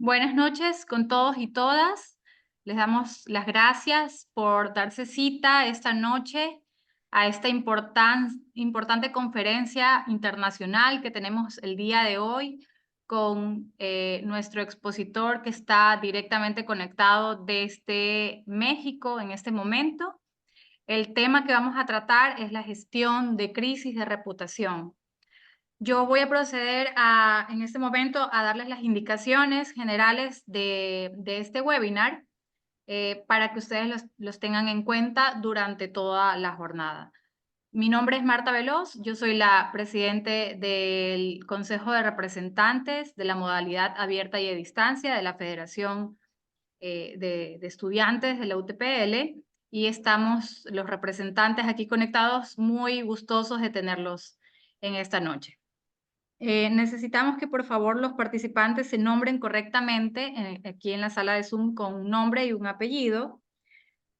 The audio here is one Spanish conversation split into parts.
Buenas noches con todos y todas. Les damos las gracias por darse cita esta noche a esta importante conferencia internacional que tenemos el día de hoy con nuestro expositor que está directamente conectado desde México en este momento. El tema que vamos a tratar es la gestión de crisis de reputación. Yo voy a proceder en este momento a darles las indicaciones generales de este webinar para que ustedes los tengan en cuenta durante toda la jornada. Mi nombre es Marta Veloz, yo soy la presidente del Consejo de Representantes de la modalidad abierta y a distancia de la Federación de Estudiantes de la UTPL y estamos los representantes aquí conectados muy gustosos de tenerlos en esta noche. Necesitamos que por favor los participantes se nombren correctamente aquí en la sala de Zoom con un nombre y un apellido.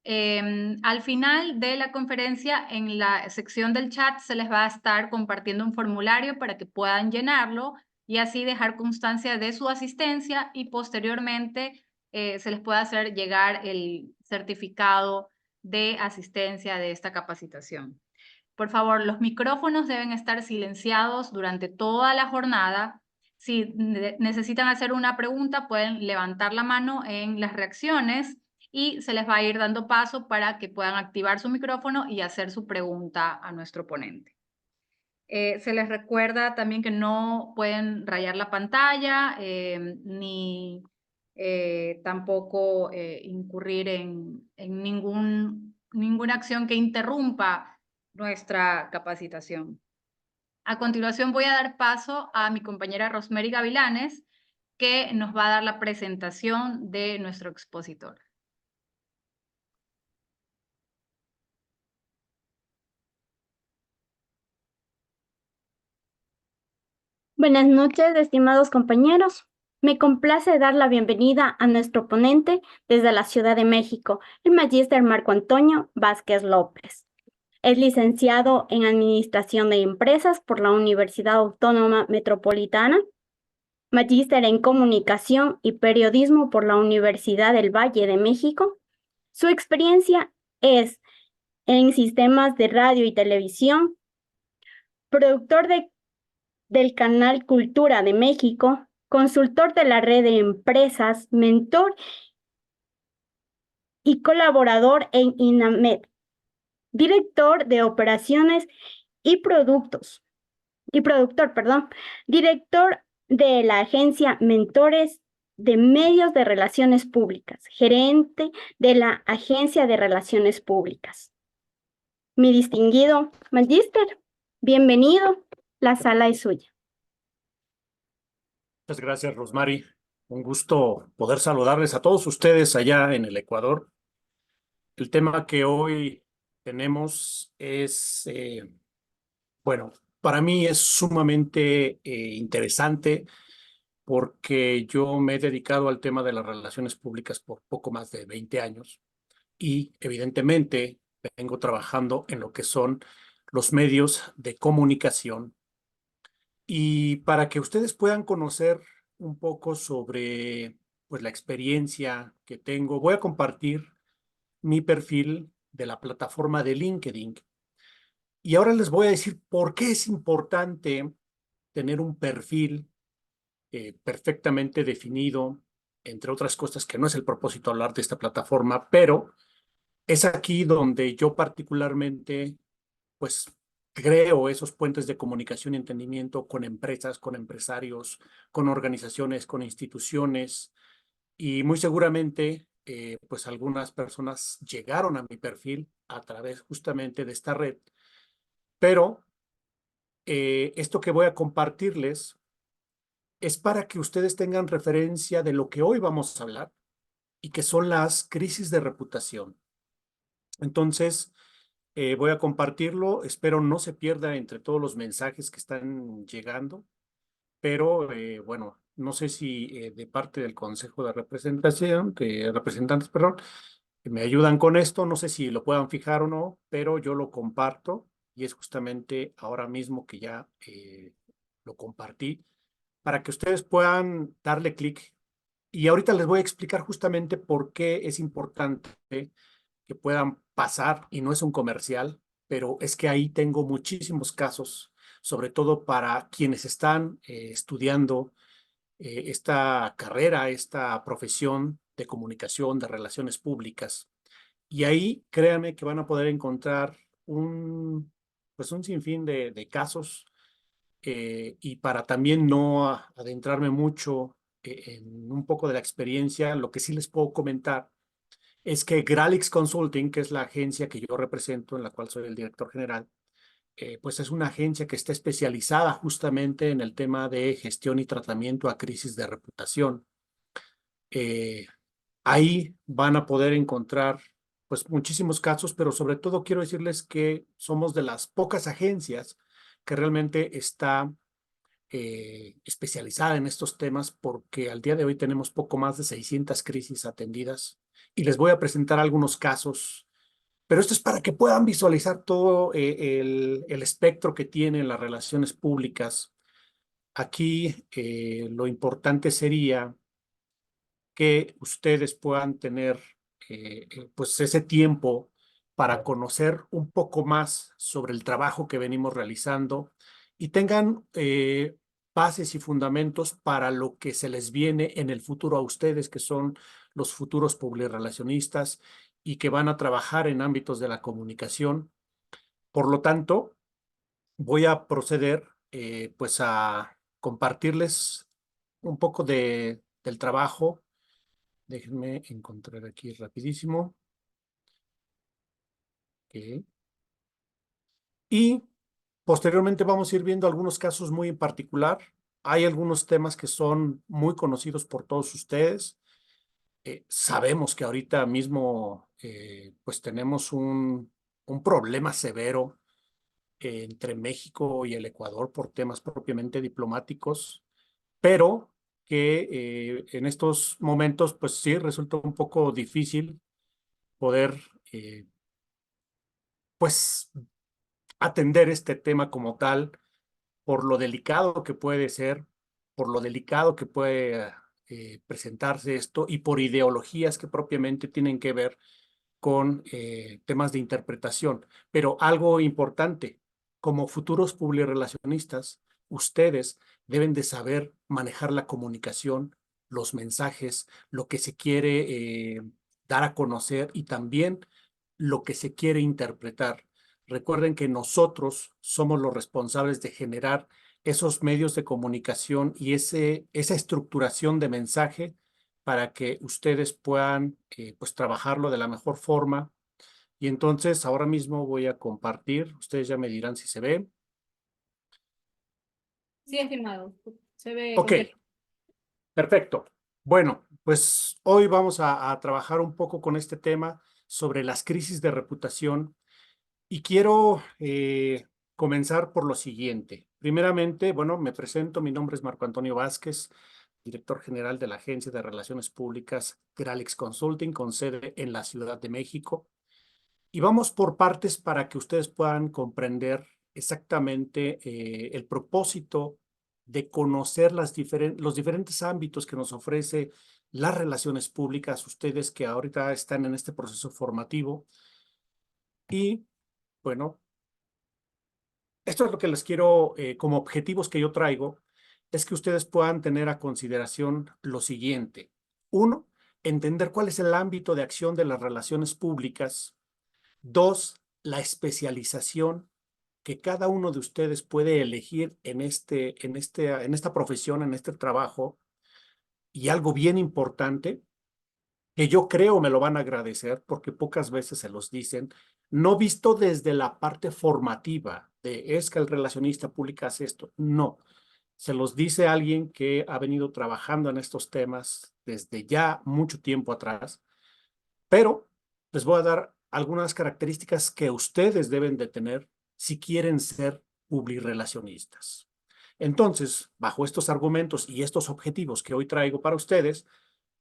Al final de la conferencia, en la sección del chat se les va a estar compartiendo un formulario para que puedan llenarlo y así dejar constancia de su asistencia y posteriormente se les pueda hacer llegar el certificado de asistencia de esta capacitación. Por favor, los micrófonos deben estar silenciados durante toda la jornada. Si necesitan hacer una pregunta, pueden levantar la mano en las reacciones y se les va a ir dando paso para que puedan activar su micrófono y hacer su pregunta a nuestro ponente. Se les recuerda también que no pueden rayar la pantalla ni tampoco incurrir en ninguna acción que interrumpa nuestra capacitación. A continuación voy a dar paso a mi compañera Rosemary Gavilanes, que nos va a dar la presentación de nuestro expositor. Buenas noches, estimados compañeros. Me complace dar la bienvenida a nuestro ponente desde la Ciudad de México, el magíster Marco Antonio Vázquez López. Es licenciado en Administración de Empresas por la Universidad Autónoma Metropolitana, magíster en Comunicación y Periodismo por la Universidad del Valle de México. Su experiencia es en sistemas de radio y televisión, productor del canal Cultura de México, consultor de la red de empresas, mentor y colaborador en INAMED, director de operaciones y productor, director de la agencia Mentores de Medios de Relaciones Públicas, gerente de la Agencia de Relaciones Públicas. Mi distinguido magíster, bienvenido, la sala es suya. Muchas gracias, Rosemary. Un gusto poder saludarles a todos ustedes allá en el Ecuador. El tema que hoy tenemos es, bueno, para mí es sumamente interesante porque yo me he dedicado al tema de las relaciones públicas por poco más de 20 años y evidentemente vengo trabajando en lo que son los medios de comunicación. Y para que ustedes puedan conocer un poco sobre pues, la experiencia que tengo, voy a compartir mi perfil de la plataforma de LinkedIn. Y ahora les voy a decir por qué es importante tener un perfil perfectamente definido, entre otras cosas que no es el propósito hablar de esta plataforma, pero es aquí donde yo particularmente pues creo esos puentes de comunicación y entendimiento con empresas, con empresarios, con organizaciones, con instituciones y muy seguramente pues algunas personas llegaron a mi perfil a través justamente de esta red, pero esto que voy a compartirles es para que ustedes tengan referencia de lo que hoy vamos a hablar y que son las crisis de reputación. Entonces, voy a compartirlo, espero no se pierda entre todos los mensajes que están llegando, pero bueno, no sé si de parte del Consejo de Representación, de Representantes, perdón, que me ayudan con esto, no sé si lo puedan fijar o no, pero yo lo comparto y es justamente ahora mismo que ya lo compartí para que ustedes puedan darle clic Y ahorita les voy a explicar justamente por qué es importante que puedan pasar, y no es un comercial, pero es que ahí tengo muchísimos casos, sobre todo para quienes están estudiando esta carrera, esta profesión de comunicación, de relaciones públicas. Y ahí créanme que van a poder encontrar pues un sinfín de casos, y para también no adentrarme mucho en un poco de la experiencia, lo que sí les puedo comentar es que Gralix Consulting, que es la agencia que yo represento, en la cual soy el director general, pues es una agencia que está especializada justamente en el tema de gestión y tratamiento a crisis de reputación. Eh, Ahí van a poder encontrar pues muchísimos casos, pero sobre todo quiero decirles que somos de las pocas agencias que realmente está especializada en estos temas, porque al día de hoy tenemos poco más de 600 crisis atendidas y les voy a presentar algunos casos, pero esto es para que puedan visualizar todo el espectro que tienen las relaciones públicas. Aquí lo importante sería que ustedes puedan tener pues ese tiempo para conocer un poco más sobre el trabajo que venimos realizando y tengan bases y fundamentos para lo que se les viene en el futuro a ustedes, que son los futuros publirelacionistas y que van a trabajar en ámbitos de la comunicación. Por lo tanto, voy a proceder pues a compartirles un poco del trabajo. Déjenme encontrar aquí rapidísimo. Ok. Y posteriormente vamos a ir viendo algunos casos muy en particular. Hay algunos temas que son muy conocidos por todos ustedes. Sabemos que ahorita mismo pues tenemos un problema severo entre México y el Ecuador por temas propiamente diplomáticos, pero que en estos momentos pues sí resulta un poco difícil poder pues atender este tema como tal, por lo delicado que puede ser, por lo delicado que puede presentarse esto y por ideologías que propiamente tienen que ver con temas de interpretación. Pero algo importante, como futuros publirelacionistas, ustedes deben de saber manejar la comunicación, los mensajes, lo que se quiere dar a conocer y también lo que se quiere interpretar. Recuerden que nosotros somos los responsables de generar esos medios de comunicación y esa estructuración de mensaje para que ustedes puedan pues trabajarlo de la mejor forma. Y entonces ahora mismo voy a compartir, ustedes ya me dirán si se ve. Sí, estimado. Se ve Ok, completo. perfecto. Bueno, pues hoy vamos a trabajar un poco con este tema sobre las crisis de reputación y quiero comenzar por lo siguiente. Primeramente, bueno, me presento, mi nombre es Marco Antonio Vázquez, director general de la Agencia de Relaciones Públicas Gralix Consulting, con sede en la Ciudad de México. Y vamos por partes para que ustedes puedan comprender exactamente el propósito de conocer los diferentes ámbitos que nos ofrece las relaciones públicas, ustedes que ahorita están en este proceso formativo. Y bueno, esto es lo que les quiero, como objetivos que yo traigo, es que ustedes puedan tener a consideración lo siguiente. Uno, entender cuál es el ámbito de acción de las relaciones públicas. Dos, la especialización que cada uno de ustedes puede elegir en esta profesión, en este trabajo. Y algo bien importante, que yo creo me lo van a agradecer porque pocas veces se los dicen, no visto desde la parte formativa de es que el relacionista público hace esto. No, se los dice alguien que ha venido trabajando en estos temas desde ya mucho tiempo atrás, pero les voy a dar algunas características que ustedes deben de tener si quieren ser publirelacionistas. Entonces, bajo estos argumentos y estos objetivos que hoy traigo para ustedes,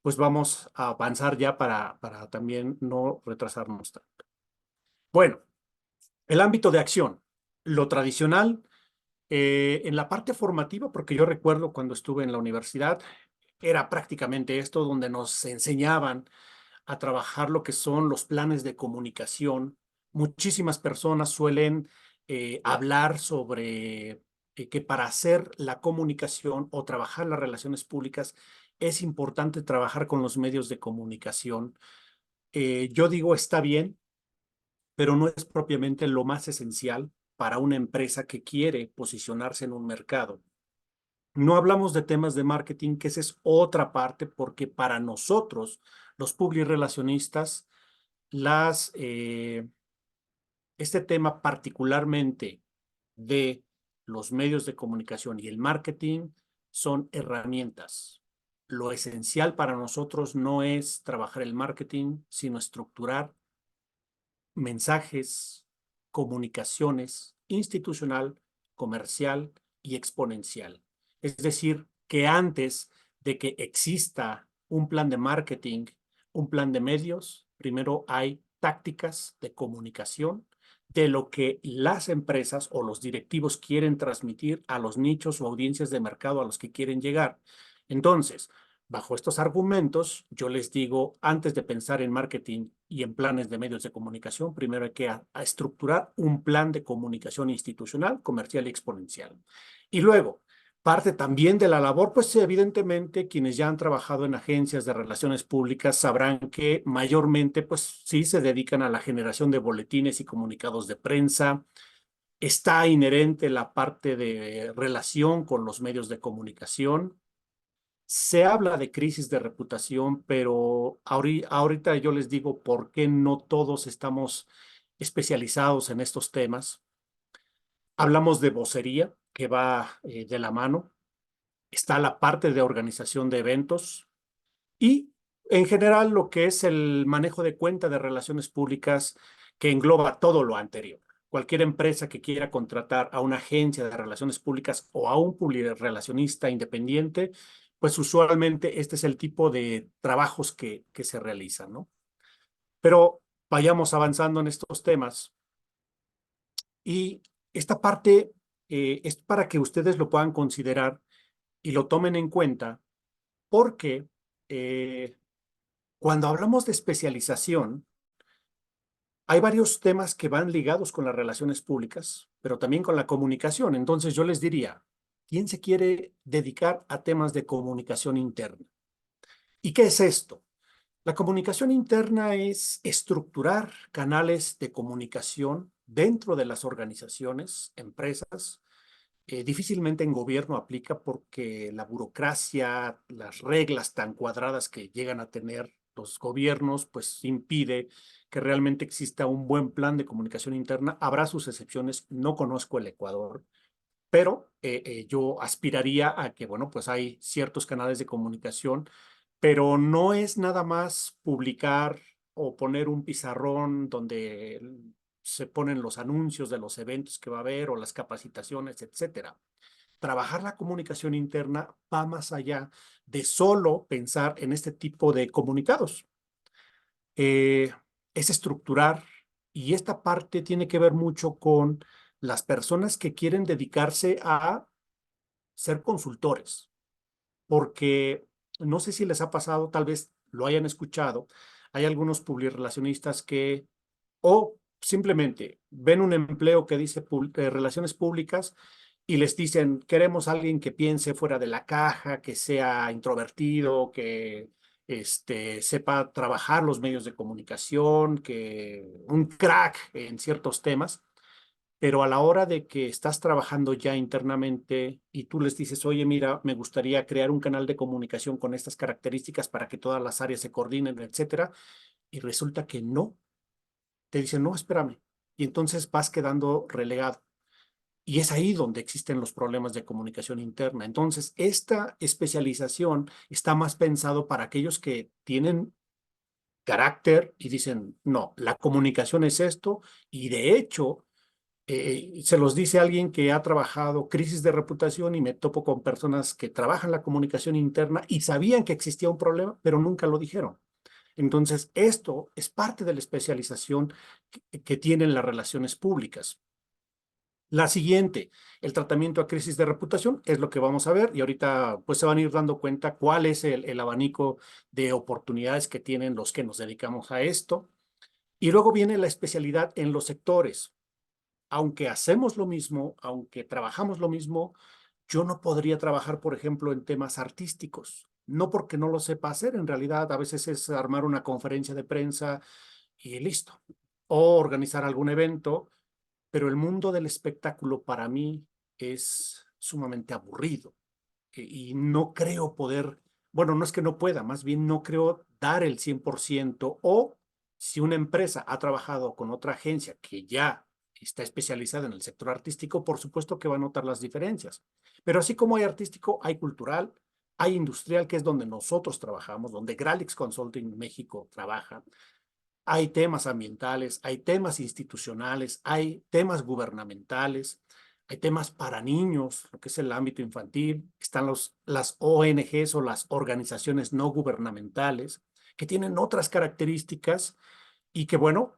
pues vamos a avanzar ya para también no retrasarnos tanto. Bueno, el ámbito de acción. Lo tradicional, en la parte formativa, porque yo recuerdo cuando estuve en la universidad, era prácticamente esto, donde nos enseñaban a trabajar lo que son los planes de comunicación. Muchísimas personas suelen hablar sobre que para hacer la comunicación o trabajar las relaciones públicas es importante trabajar con los medios de comunicación. Yo digo, está bien, pero no es propiamente lo más esencial para una empresa que quiere posicionarse en un mercado. No hablamos de temas de marketing, que esa es otra parte, porque para nosotros, los publirelacionistas, las, este tema particularmente de los medios de comunicación y el marketing son herramientas. Lo esencial para nosotros no es trabajar el marketing, sino estructurar mensajes, comunicaciones institucional, comercial y exponencial. Es decir, que antes de que exista un plan de marketing, un plan de medios, primero hay tácticas de comunicación de lo que las empresas o los directivos quieren transmitir a los nichos o audiencias de mercado a los que quieren llegar. Entonces, bajo estos argumentos, yo les digo, antes de pensar en marketing y en planes de medios de comunicación, primero hay que estructurar un plan de comunicación institucional, comercial y exponencial. Y luego, parte también de la labor, pues evidentemente quienes ya han trabajado en agencias de relaciones públicas sabrán que mayormente, pues sí, se dedican a la generación de boletines y comunicados de prensa. Está inherente la parte de relación con los medios de comunicación. Se habla de crisis de reputación, pero ahorita yo les digo por qué no todos estamos especializados en estos temas. Hablamos de vocería, que va de la mano. Está la parte de organización de eventos y en general lo que es el manejo de cuenta de relaciones públicas que engloba todo lo anterior. Cualquier empresa que quiera contratar a una agencia de relaciones públicas o a un publirelacionista independiente, pues usualmente este es el tipo de trabajos que se realizan, ¿no? Pero vayamos avanzando en estos temas y esta parte es para que ustedes lo puedan considerar y lo tomen en cuenta porque cuando hablamos de especialización, hay varios temas que van ligados con las relaciones públicas, pero también con la comunicación. Entonces yo les diría, ¿quién se quiere dedicar a temas de comunicación interna? ¿Y qué es esto? La comunicación interna es estructurar canales de comunicación dentro de las organizaciones, empresas. Difícilmente en gobierno aplica porque la burocracia, las reglas tan cuadradas que llegan a tener los gobiernos, pues impide que realmente exista un buen plan de comunicación interna. Habrá sus excepciones, no conozco el Ecuador, pero yo aspiraría a que, bueno, pues hay ciertos canales de comunicación, pero no es nada más publicar o poner un pizarrón donde se ponen los anuncios de los eventos que va a haber o las capacitaciones, etcétera. Trabajar la comunicación interna va más allá de solo pensar en este tipo de comunicados. Eh, es estructurar y esta parte tiene que ver mucho con las personas que quieren dedicarse a ser consultores, porque no sé si les ha pasado, tal vez lo hayan escuchado, hay algunos publirelacionistas que o simplemente ven un empleo que dice relaciones públicas y les dicen, queremos a alguien que piense fuera de la caja, que sea introvertido, que sepa trabajar los medios de comunicación, que un crack en ciertos temas, pero a la hora de que estás trabajando ya internamente y tú les dices, oye, mira, me gustaría crear un canal de comunicación con estas características para que todas las áreas se coordinen, etcétera, y resulta que no, te dicen, no, espérame, y entonces vas quedando relegado. Y es ahí donde existen los problemas de comunicación interna. Entonces, esta especialización está más pensado para aquellos que tienen carácter y dicen, no, la comunicación es esto, y de hecho, se los dice alguien que ha trabajado crisis de reputación y me topo con personas que trabajan la comunicación interna y sabían que existía un problema, pero nunca lo dijeron. Entonces, esto es parte de la especialización que tienen las relaciones públicas. La siguiente, el tratamiento a crisis de reputación, es lo que vamos a ver y ahorita pues se van a ir dando cuenta cuál es el abanico de oportunidades que tienen los que nos dedicamos a esto. Y luego viene la especialidad en los sectores. Aunque hacemos lo mismo, aunque trabajamos lo mismo, yo no podría trabajar, por ejemplo, en temas artísticos. No porque no lo sepa hacer, en realidad a veces es armar una conferencia de prensa y listo. O organizar algún evento, pero el mundo del espectáculo para mí es sumamente aburrido y no creo poder, bueno, no es que no pueda, más bien no creo dar el 100% o si una empresa ha trabajado con otra agencia que ya está especializada en el sector artístico, por supuesto que va a notar las diferencias. Pero así como hay artístico, hay cultural, hay industrial, que es donde nosotros trabajamos, donde Gralix Consulting México trabaja. Hay temas ambientales, hay temas institucionales, hay temas gubernamentales, hay temas para niños, lo que es el ámbito infantil, están las ONGs o las organizaciones no gubernamentales, que tienen otras características y que, bueno,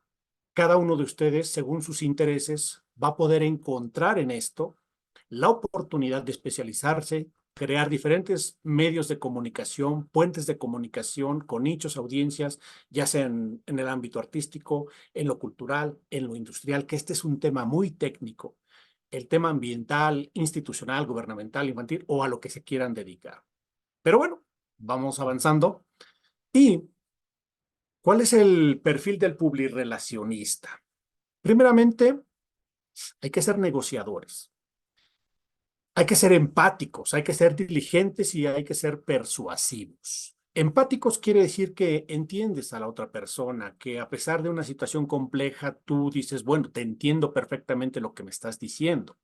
cada uno de ustedes, según sus intereses, va a poder encontrar en esto la oportunidad de especializarse, crear diferentes medios de comunicación, puentes de comunicación con nichos, audiencias, ya sea en el ámbito artístico, en lo cultural, en lo industrial, que este es un tema muy técnico, el tema ambiental, institucional, gubernamental, infantil o a lo que se quieran dedicar. Pero bueno, vamos avanzando. ¿Y cuál es el perfil del publirelacionista? Primeramente, hay que ser negociadores. Hay que ser empáticos, hay que ser diligentes y hay que ser persuasivos. Empáticos quiere decir que entiendes a la otra persona, que a pesar de una situación compleja, tú dices, bueno, te entiendo perfectamente lo que me estás diciendo.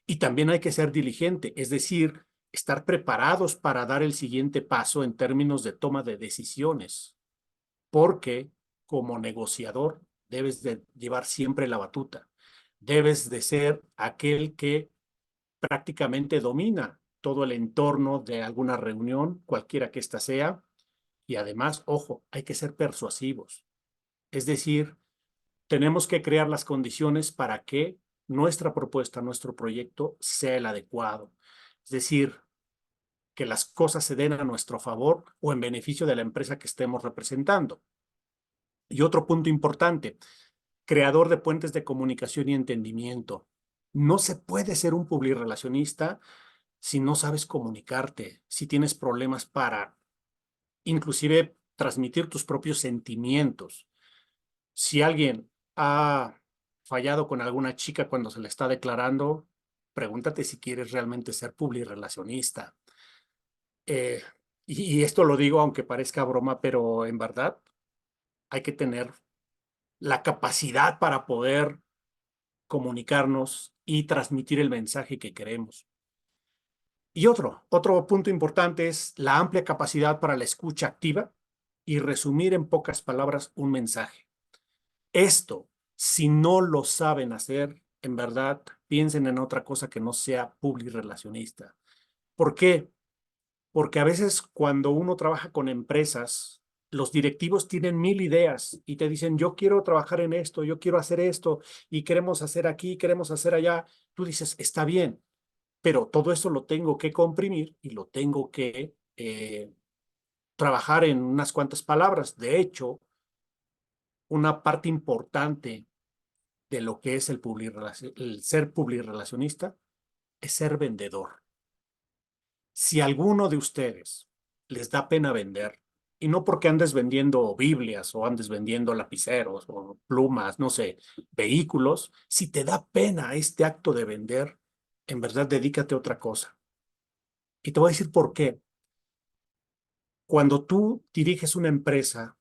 Y también hay que ser diligente, es decir, estar preparados para dar el siguiente paso en términos de toma de decisiones, porque como negociador debes de llevar siempre la batuta. Debes de ser aquel que prácticamente domina todo el entorno de alguna reunión, cualquiera que ésta sea, y además, ojo, hay que ser persuasivos. Es decir, tenemos que crear las condiciones para que nuestra propuesta, nuestro proyecto sea el adecuado. Es decir, que las cosas se den a nuestro favor o en beneficio de la empresa que estemos representando. Y otro punto importante, creador de puentes de comunicación y entendimiento. No se puede ser un publirelacionista si no sabes comunicarte, si tienes problemas para inclusive transmitir tus propios sentimientos. Si alguien ha fallado con alguna chica cuando se le está declarando, pregúntate si quieres realmente ser publirelacionista. Eh, y esto lo digo aunque parezca broma, pero en verdad hay que tener la capacidad para poder comunicarnos y transmitir el mensaje que queremos. Y otro punto importante es la amplia capacidad para la escucha activa y resumir en pocas palabras un mensaje. Esto, si no lo saben hacer, en verdad, piensen en otra cosa que no sea publirelacionista. ¿Por qué? Porque a veces cuando uno trabaja con empresas, los directivos tienen mil ideas y te dicen, yo quiero trabajar en esto, yo quiero hacer esto y queremos hacer aquí, queremos hacer allá. Tú dices, está bien, pero todo eso lo tengo que comprimir y lo tengo que trabajar en unas cuantas palabras. De hecho, una parte importante de lo que es el ser publirelacionista es ser vendedor. Si alguno de ustedes les da pena vender, y no porque andes vendiendo Biblias o andes vendiendo lapiceros o plumas, no sé, vehículos, si te da pena este acto de vender, en verdad dedícate a otra cosa. Y te voy a decir por qué. Cuando tú diriges una empresa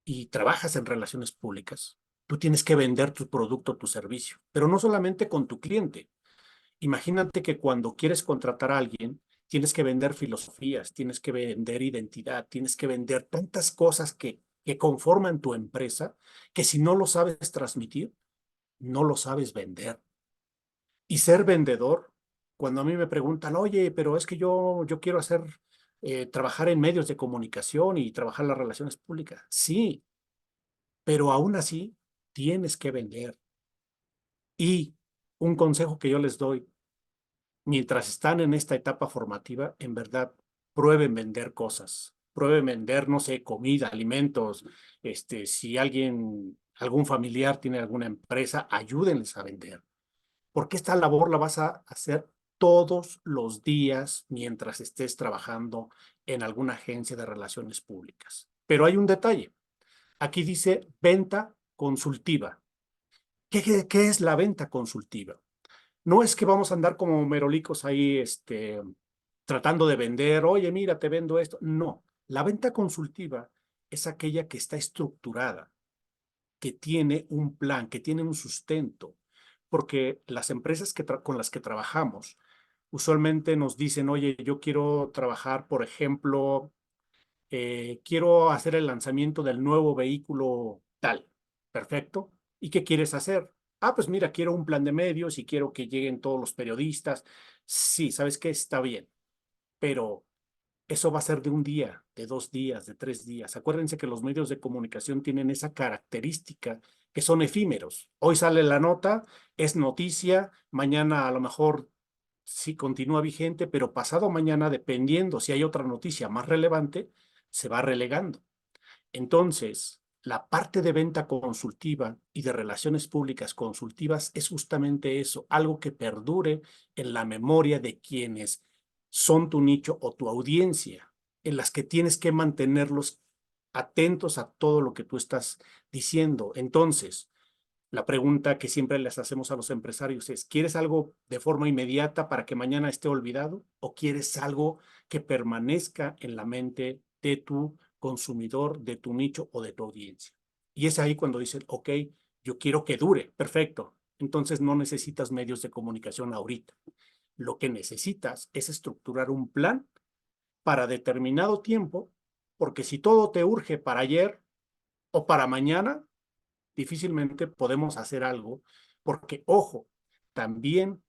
y trabajas en relaciones públicas, tú tienes que vender tu producto, tu servicio, pero no solamente con tu cliente. Imagínate que cuando quieres contratar a alguien, tienes que vender filosofías, tienes que vender identidad, tienes que vender tantas cosas que conforman tu empresa, que si no lo sabes transmitir, no lo sabes vender. Y ser vendedor, cuando a mí me preguntan, oye, pero es que yo quiero trabajar en medios de comunicación y trabajar las relaciones públicas. Sí, pero aún así tienes que vender. Y un consejo que yo les doy, mientras están en esta etapa formativa, en verdad, prueben vender cosas, prueben vender, no sé, comida, alimentos, si algún familiar tiene alguna empresa, ayúdenles a vender, porque esta labor la vas a hacer todos los días mientras estés trabajando en alguna agencia de relaciones públicas. Pero hay un detalle. Aquí dice venta consultiva. ¿Qué es la venta consultiva? No es que vamos a andar como merolicos ahí, tratando de vender, oye, mira, te vendo esto. No, la venta consultiva es aquella que está estructurada, que tiene un plan, que tiene un sustento, porque las empresas con las que trabajamos usualmente nos dicen, oye, yo quiero trabajar, por ejemplo, quiero hacer el lanzamiento del nuevo vehículo tal. Perfecto. ¿Y qué quieres hacer? Ah, pues mira, quiero un plan de medios y quiero que lleguen todos los periodistas. Sí, ¿sabes qué? Está bien, pero eso va a ser de un día, de 2 días, de 3 días. Acuérdense que los medios de comunicación tienen esa característica que son efímeros. Hoy sale la nota, es noticia, mañana a lo mejor sí continúa vigente, pero pasado mañana, dependiendo si hay otra noticia más relevante, se va relegando. Entonces, la parte de venta consultiva y de relaciones públicas consultivas es justamente eso, algo que perdure en la memoria de quienes son tu nicho o tu audiencia, en las que tienes que mantenerlos atentos a todo lo que tú estás diciendo. Entonces, la pregunta que siempre les hacemos a los empresarios es, ¿quieres algo de forma inmediata para que mañana esté olvidado? ¿O quieres algo que permanezca en la mente de tu consumidor, de tu nicho o de tu audiencia? Y es ahí cuando dicen, ok, yo quiero que dure, perfecto. Entonces no necesitas medios de comunicación ahorita. Lo que necesitas es estructurar un plan para determinado tiempo, porque si todo te urge para ayer o para mañana, difícilmente podemos hacer algo, porque, ojo, también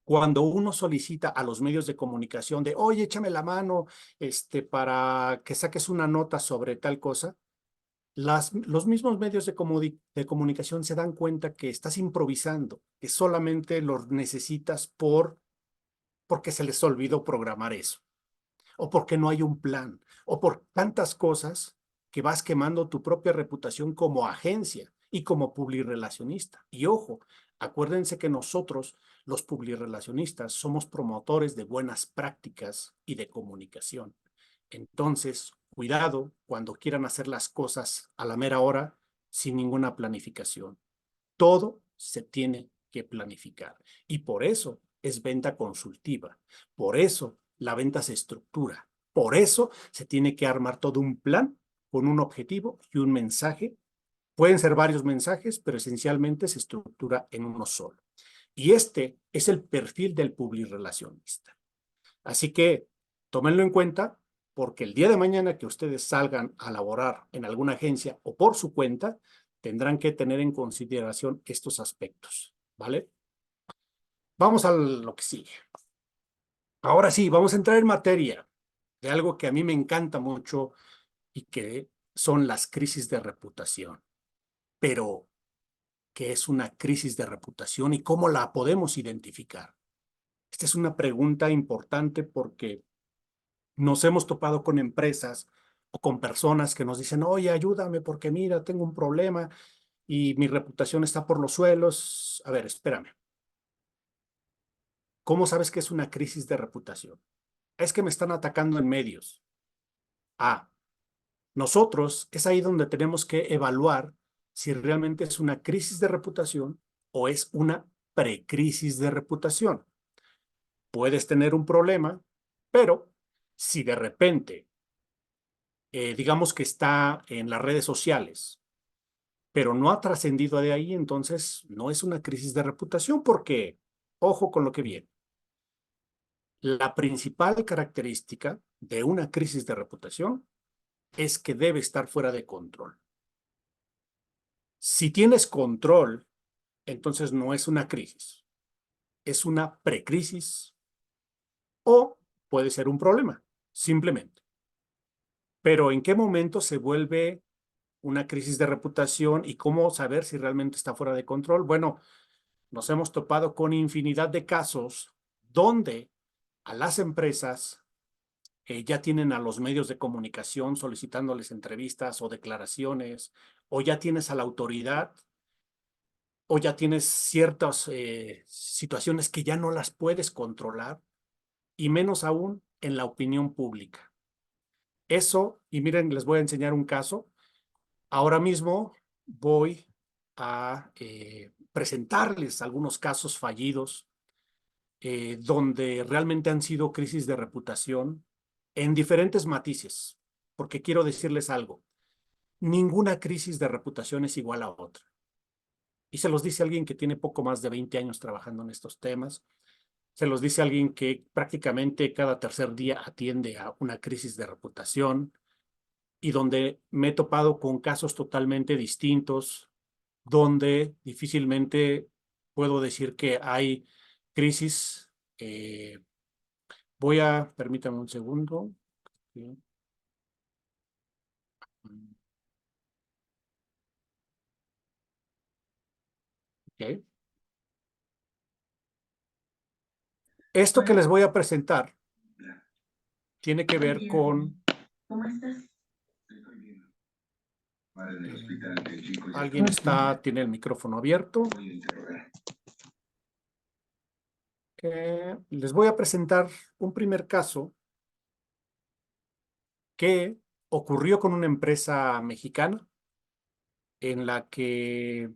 cuando uno solicita a los medios de comunicación de, oye, échame la mano, para que saques una nota sobre tal cosa, los mismos medios de comunicación se dan cuenta que estás improvisando, que solamente los necesitas porque se les olvidó programar eso, o porque no hay un plan, o por tantas cosas que vas quemando tu propia reputación como agencia y como publirelacionista. Y ojo, acuérdense que nosotros, los publirelacionistas, somos promotores de buenas prácticas y de comunicación. Entonces, cuidado cuando quieran hacer las cosas a la mera hora sin ninguna planificación. Todo se tiene que planificar. Y por eso es venta consultiva. Por eso la venta se estructura. Por eso se tiene que armar todo un plan con un objetivo y un mensaje. Pueden ser varios mensajes, pero esencialmente se estructura en uno solo. Y este es el perfil del publirelacionista. Así que tómenlo en cuenta porque el día de mañana que ustedes salgan a laborar en alguna agencia o por su cuenta, tendrán que tener en consideración estos aspectos, ¿vale? Vamos a lo que sigue. Ahora sí, vamos a entrar en materia de algo que a mí me encanta mucho y que son las crisis de reputación. Pero, ¿qué es una crisis de reputación y cómo la podemos identificar? Esta es una pregunta importante porque nos hemos topado con empresas o con personas que nos dicen, oye, ayúdame porque mira, tengo un problema y mi reputación está por los suelos. A ver, espérame. ¿Cómo sabes que es una crisis de reputación? Es que me están atacando en medios. Ah, nosotros es ahí donde tenemos que evaluar si realmente es una crisis de reputación o es una precrisis de reputación. Puedes tener un problema, pero si de repente, digamos que está en las redes sociales, pero no ha trascendido de ahí, entonces no es una crisis de reputación porque, ojo con lo que viene. La principal característica de una crisis de reputación es que debe estar fuera de control. Si tienes control, entonces no es una crisis, es una precrisis o puede ser un problema, simplemente. Pero ¿en qué momento se vuelve una crisis de reputación y cómo saber si realmente está fuera de control? Bueno, nos hemos topado con infinidad de casos donde a las empresas ya tienen a los medios de comunicación solicitándoles entrevistas o declaraciones, o ya tienes a la autoridad, o ya tienes ciertas situaciones que ya no las puedes controlar, y menos aún en la opinión pública. Eso, y miren, les voy a enseñar un caso. Ahora mismo voy a presentarles algunos casos fallidos donde realmente han sido crisis de reputación en diferentes matices, porque quiero decirles algo, ninguna crisis de reputación es igual a otra. Y se los dice alguien que tiene poco más de 20 años trabajando en estos temas, se los dice alguien que prácticamente cada tercer día atiende a una crisis de reputación y donde me he topado con casos totalmente distintos, donde difícilmente puedo decir que hay crisis. Permítanme un segundo. Sí. Okay. Esto que les voy a presentar tiene que ver con... ¿Cómo estás? Alguien tiene el micrófono abierto. Les voy a presentar un primer caso que ocurrió con una empresa mexicana en la que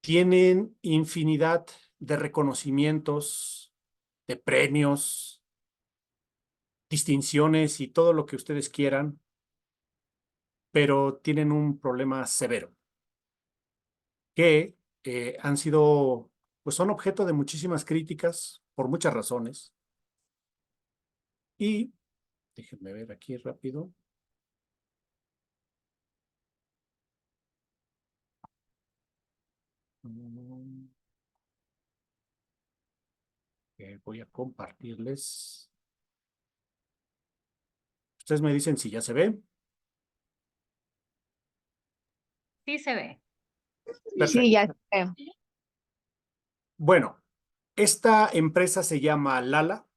tienen infinidad de reconocimientos, de premios, distinciones y todo lo que ustedes quieran, pero tienen un problema severo que han sido, pues son objeto de muchísimas críticas por muchas razones. Y déjenme ver aquí rápido. Voy a compartirles. Ustedes me dicen si ya se ve. Sí se ve. Perfecto. Sí, ya sé. Bueno, esta empresa se llama Lala,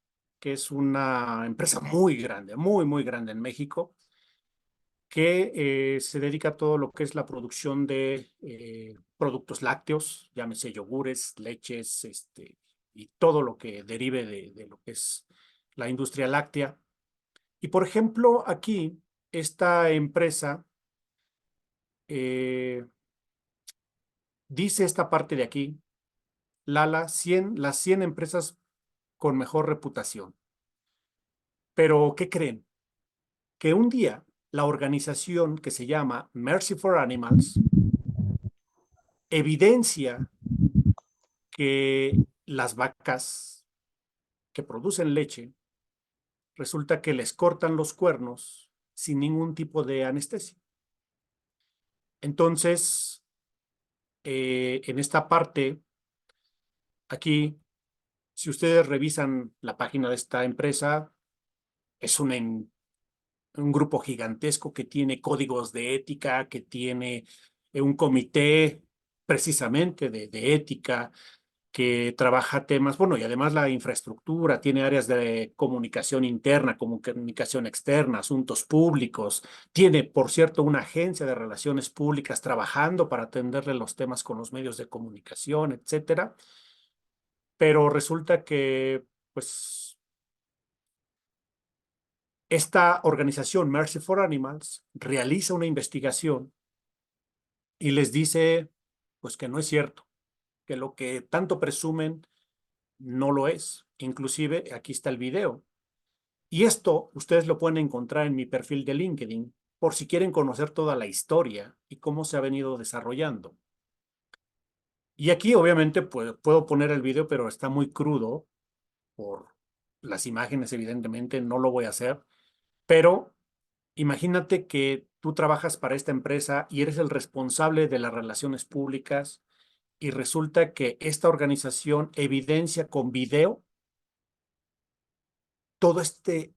que es una empresa muy grande, muy, muy grande en México, que se dedica a todo lo que es la producción de productos lácteos, llámese yogures, leches, y todo lo que derive de lo que es la industria láctea. Y por ejemplo, aquí, esta empresa dice esta parte de aquí, Lala, las 100 empresas con mejor reputación. Pero, ¿qué creen? Que un día la organización que se llama Mercy for Animals evidencia que las vacas que producen leche resulta que les cortan los cuernos sin ningún tipo de anestesia. Entonces, en esta parte, aquí, si ustedes revisan la página de esta empresa, es un grupo gigantesco que tiene códigos de ética, que tiene un comité precisamente de ética, que trabaja temas, bueno, y además la infraestructura, tiene áreas de comunicación interna, comunicación externa, asuntos públicos, tiene, por cierto, una agencia de relaciones públicas trabajando para atenderle los temas con los medios de comunicación, etcétera. Pero resulta que, pues, esta organización, Mercy for Animals, realiza una investigación y les dice, pues, que no es cierto, que lo que tanto presumen no lo es. Inclusive, aquí está el video. Y esto ustedes lo pueden encontrar en mi perfil de LinkedIn por si quieren conocer toda la historia y cómo se ha venido desarrollando. Y aquí obviamente puedo poner el video, pero está muy crudo por las imágenes, evidentemente no lo voy a hacer. Pero imagínate que tú trabajas para esta empresa y eres el responsable de las relaciones públicas y resulta que esta organización evidencia con video todo este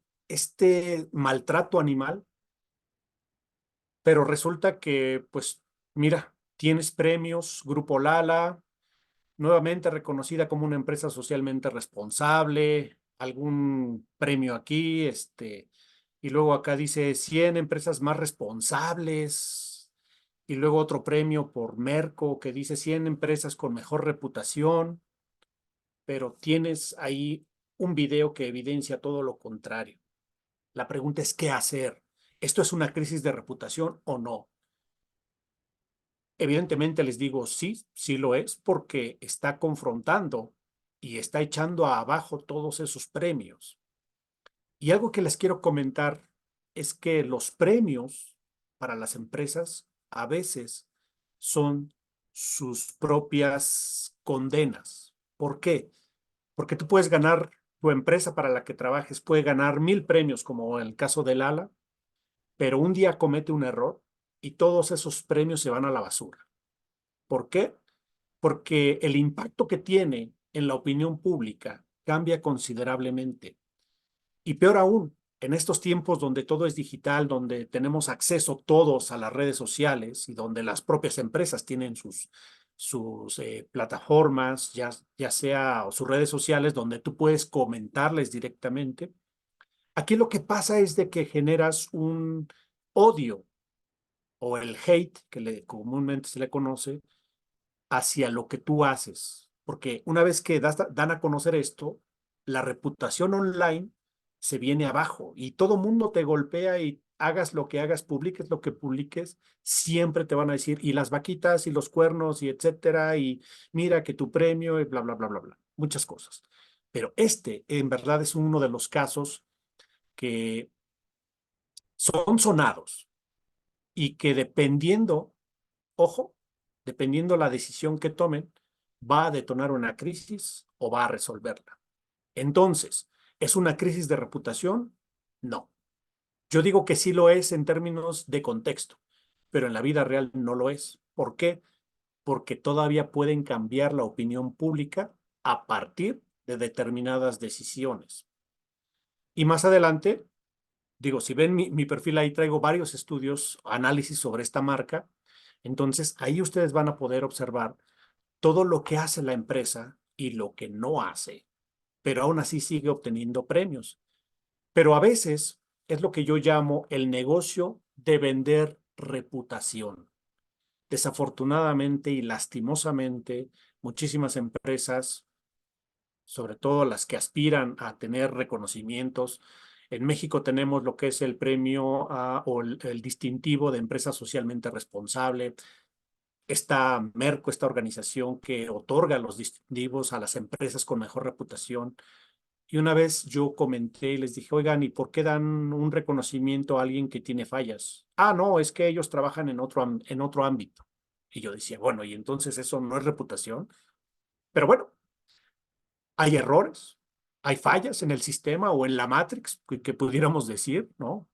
maltrato animal, pero resulta que, pues, mira, tienes premios, Grupo Lala, nuevamente reconocida como una empresa socialmente responsable, algún premio aquí, y luego acá dice 100 empresas más responsables, y luego otro premio por Merco que dice 100 empresas con mejor reputación, pero tienes ahí un video que evidencia todo lo contrario. La pregunta es, ¿qué hacer? ¿Esto es una crisis de reputación o no? Evidentemente les digo sí, sí lo es, porque está confrontando y está echando abajo todos esos premios. Y algo que les quiero comentar es que los premios para las empresas a veces son sus propias condenas. ¿Por qué? Porque tú puedes ganar, tu empresa para la que trabajes puede ganar 1000 premios, como en el caso del ALA, pero un día comete un error y todos esos premios se van a la basura. ¿Por qué? Porque el impacto que tiene en la opinión pública cambia considerablemente. Y peor aún, en estos tiempos donde todo es digital, donde tenemos acceso todos a las redes sociales y donde las propias empresas tienen sus plataformas, ya sea o sus redes sociales, donde tú puedes comentarles directamente. Aquí lo que pasa es de que generas un odio o el hate, comúnmente se le conoce, hacia lo que tú haces. Porque una vez que dan a conocer esto, la reputación online se viene abajo y todo mundo te golpea y hagas lo que hagas, publiques lo que publiques, siempre te van a decir, y las vaquitas y los cuernos y etcétera, y mira que tu premio y bla, bla, bla, bla, bla, muchas cosas. Pero en verdad es uno de los casos que son sonados y que dependiendo, ojo, dependiendo la decisión que tomen, va a detonar una crisis o va a resolverla. Entonces, ¿es una crisis de reputación? No. Yo digo que sí lo es en términos de contexto, pero en la vida real no lo es. ¿Por qué? Porque todavía pueden cambiar la opinión pública a partir de determinadas decisiones. Y más adelante, digo, si ven mi perfil ahí traigo varios estudios, análisis sobre esta marca, entonces ahí ustedes van a poder observar todo lo que hace la empresa y lo que no hace, pero aún así sigue obteniendo premios. Pero a veces es lo que yo llamo el negocio de vender reputación. Desafortunadamente y lastimosamente, muchísimas empresas, sobre todo las que aspiran a tener reconocimientos, en México tenemos lo que es el premio o el distintivo de empresa socialmente responsable. Está Merco, esta organización que otorga los distintivos a las empresas con mejor reputación. Y una vez yo comenté y les dije, oigan, ¿y por qué dan un reconocimiento a alguien que tiene fallas? Ah, no, es que ellos trabajan en otro ámbito. Y yo decía, bueno, y entonces eso no es reputación. Pero bueno, hay errores, hay fallas en el sistema o en la Matrix, que pudiéramos decir, ¿no?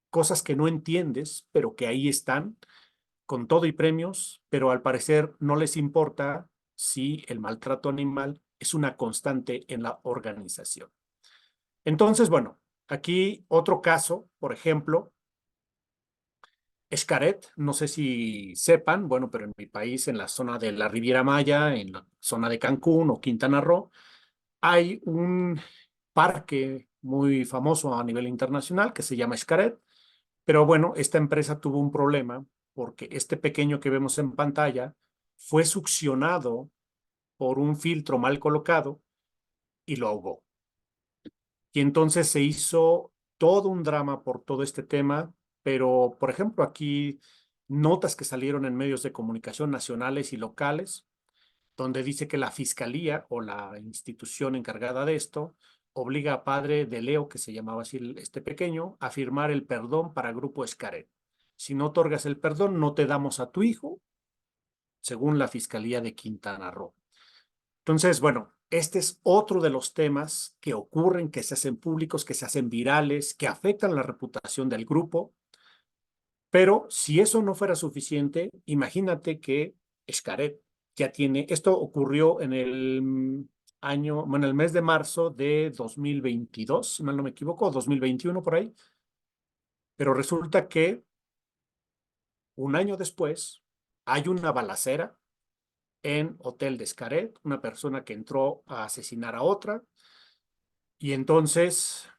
Cosas que no entiendes, pero que ahí están con todo y premios, pero al parecer no les importa si el maltrato animal es una constante en la organización. Entonces, bueno, aquí otro caso, por ejemplo, Xcaret, no sé si sepan, bueno, pero en mi país, en la zona de la Riviera Maya, en la zona de Cancún o Quintana Roo, hay un parque muy famoso a nivel internacional que se llama Xcaret, pero bueno, esta empresa tuvo un problema porque este pequeño que vemos en pantalla fue succionado por un filtro mal colocado y lo ahogó. Y entonces se hizo todo un drama por todo este tema, pero por ejemplo aquí notas que salieron en medios de comunicación nacionales y locales, donde dice que la fiscalía o la institución encargada de esto obliga a padre de Leo, que se llamaba así este pequeño, a firmar el perdón para Grupo Xcaret. Si no otorgas el perdón, no te damos a tu hijo, según la Fiscalía de Quintana Roo. Entonces, bueno, este es otro de los temas que ocurren, que se hacen públicos, que se hacen virales, que afectan la reputación del grupo. Pero si eso no fuera suficiente, imagínate que Xcaret ya tiene, esto ocurrió en el año, bueno, el mes de marzo de 2022, si mal no me equivoco, 2021 por ahí, pero resulta que un año después hay una balacera en Hotel de Xcaret, una persona que entró a asesinar a otra. Y entonces,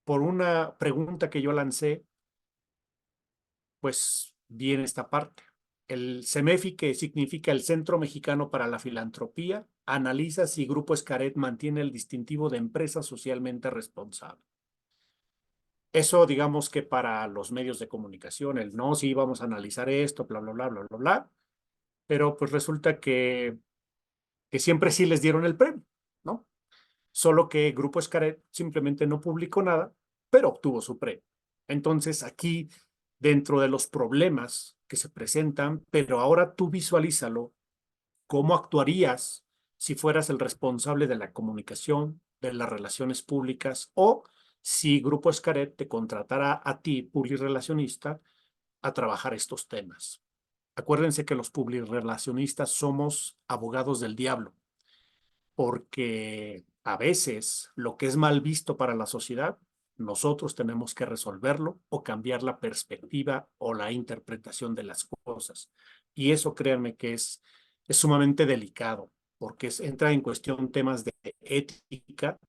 por una pregunta que yo lancé, pues viene esta parte. El CEMEFI, que significa el Centro Mexicano para la Filantropía, analiza si Grupo Xcaret mantiene el distintivo de empresa socialmente responsable. Eso, digamos que para los medios de comunicación, el no, sí, vamos a analizar esto, bla, bla, bla, bla, bla, bla, pero pues resulta que siempre sí les dieron el premio, ¿no? Solo que Grupo Xcaret simplemente no publicó nada, pero obtuvo su premio. Entonces, aquí, dentro de los problemas que se presentan, pero ahora tú visualízalo, ¿cómo actuarías si fueras el responsable de la comunicación, de las relaciones públicas, o si Grupo Xcaret te contratara a ti, publirelacionista, a trabajar estos temas? Acuérdense que los publirelacionistas somos abogados del diablo, porque a veces lo que es mal visto para la sociedad, nosotros tenemos que resolverlo o cambiar la perspectiva o la interpretación de las cosas. Y eso, créanme que es sumamente delicado, porque entra en cuestión temas de ética,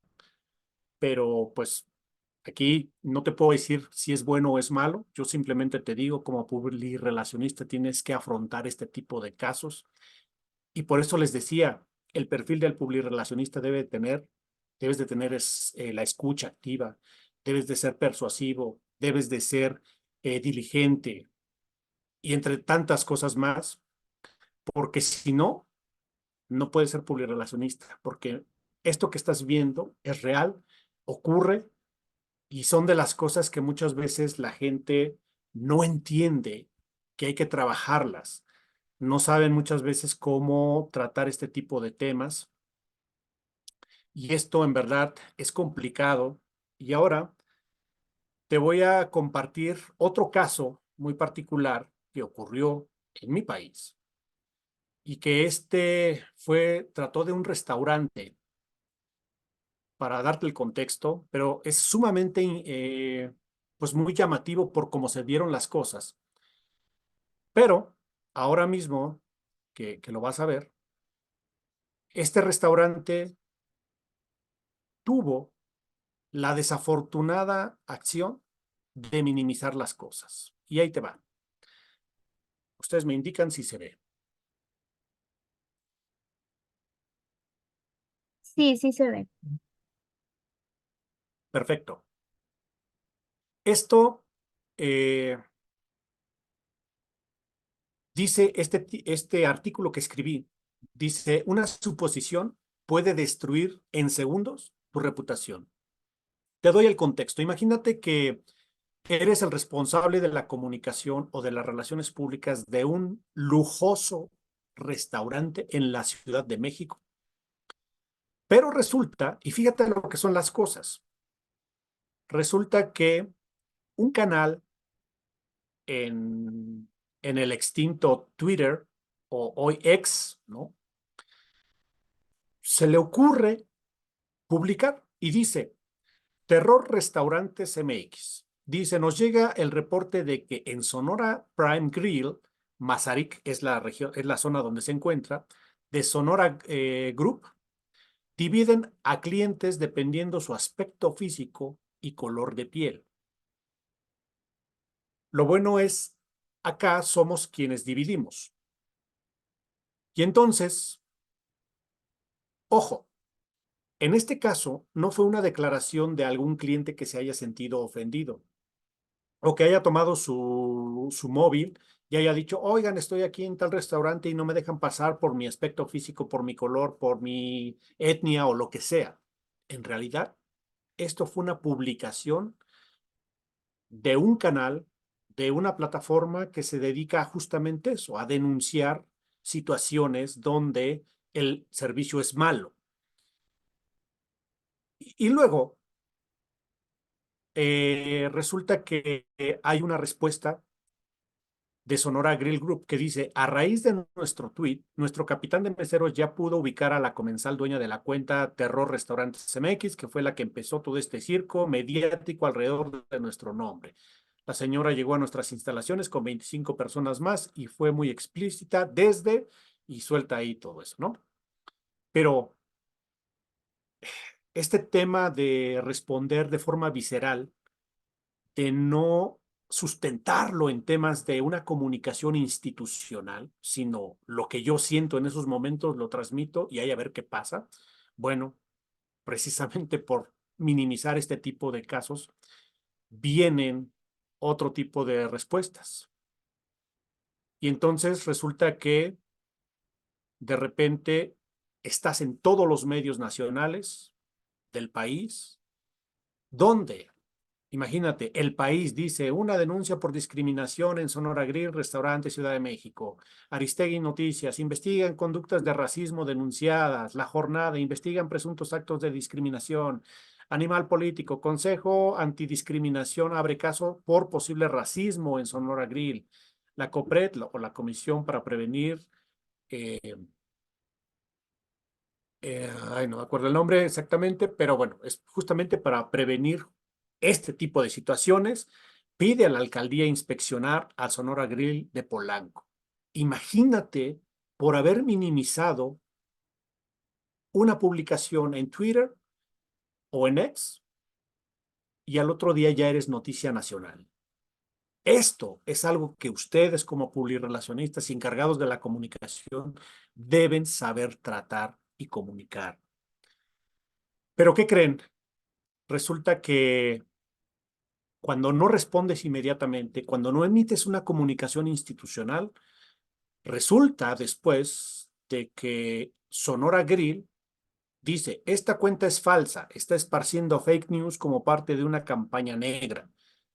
pero pues aquí no te puedo decir si es bueno o es malo. Yo simplemente te digo, como publirelacionista, tienes que afrontar este tipo de casos. Y por eso les decía, el perfil del publirelacionista debes de tener la escucha activa, debes de ser persuasivo, debes de ser diligente y entre tantas cosas más, porque si no, no puedes ser publirelacionista, porque esto que estás viendo es real, ocurre y son de las cosas que muchas veces la gente no entiende, que hay que trabajarlas. No saben muchas veces cómo tratar este tipo de temas y esto en verdad es complicado. Y ahora te voy a compartir otro caso muy particular que ocurrió en mi país y que trató de un restaurante, para darte el contexto, pero es sumamente, pues muy llamativo por cómo se dieron las cosas. Pero ahora mismo, que lo vas a ver, este restaurante tuvo la desafortunada acción de minimizar las cosas. Y ahí te va. Ustedes me indican si se ve. Sí, sí se ve. Perfecto. Esto eh, dice, este artículo que escribí, dice, una suposición puede destruir en segundos tu reputación. Te doy el contexto. Imagínate que eres el responsable de la comunicación o de las relaciones públicas de un lujoso restaurante en la Ciudad de México. Pero resulta, y fíjate lo que son las cosas, resulta que un canal en el extinto Twitter o hoy X, ¿no? Se le ocurre publicar y dice, Terror Restaurantes MX. Dice, nos llega el reporte de que en Sonora Prime Grill, Mazarik es la región, es la zona donde se encuentra, de Sonora Group, dividen a clientes dependiendo su aspecto físico y color de piel. Lo bueno es, acá somos quienes dividimos. Y entonces, ojo, en este caso no fue una declaración de algún cliente que se haya sentido ofendido o que haya tomado su móvil y haya dicho, oigan, estoy aquí en tal restaurante y no me dejan pasar por mi aspecto físico, por mi color, por mi etnia o lo que sea. En realidad, esto fue una publicación de un canal, de una plataforma que se dedica a justamente eso, a denunciar situaciones donde el servicio es malo. Y luego resulta que hay una respuesta de Sonora Grill Group que dice, a raíz de nuestro tweet, nuestro capitán de meseros ya pudo ubicar a la comensal dueña de la cuenta Terror Restaurantes MX, que fue la que empezó todo este circo mediático alrededor de nuestro nombre. La señora llegó a nuestras instalaciones con 25 personas más y fue muy explícita desde y suelta ahí todo eso, ¿no? Pero este tema de responder de forma visceral, de no sustentarlo en temas de una comunicación institucional, sino lo que yo siento en esos momentos lo transmito y ahí a ver qué pasa. Bueno, precisamente por minimizar este tipo de casos, vienen otro tipo de respuestas. Y entonces resulta que de repente estás en todos los medios nacionales del país, donde, imagínate, El País dice una denuncia por discriminación en Sonora Grill, restaurante Ciudad de México. Aristegui Noticias, investigan conductas de racismo denunciadas. La Jornada, investigan presuntos actos de discriminación. Animal Político, Consejo Antidiscriminación abre caso por posible racismo en Sonora Grill. La COPRED, o la Comisión para Prevenir eh, no me acuerdo el nombre exactamente, pero bueno, es justamente para prevenir este tipo de situaciones. Pide a la alcaldía inspeccionar al Sonora Grill de Polanco. Imagínate por haber minimizado una publicación en Twitter o en X y al otro día ya eres noticia nacional. Esto es algo que ustedes como publirelacionistas y encargados de la comunicación deben saber tratar y comunicar. ¿Pero qué creen? Resulta que cuando no respondes inmediatamente, cuando no emites una comunicación institucional, resulta después de que Sonora Grill dice, esta cuenta es falsa, está esparciendo fake news como parte de una campaña negra.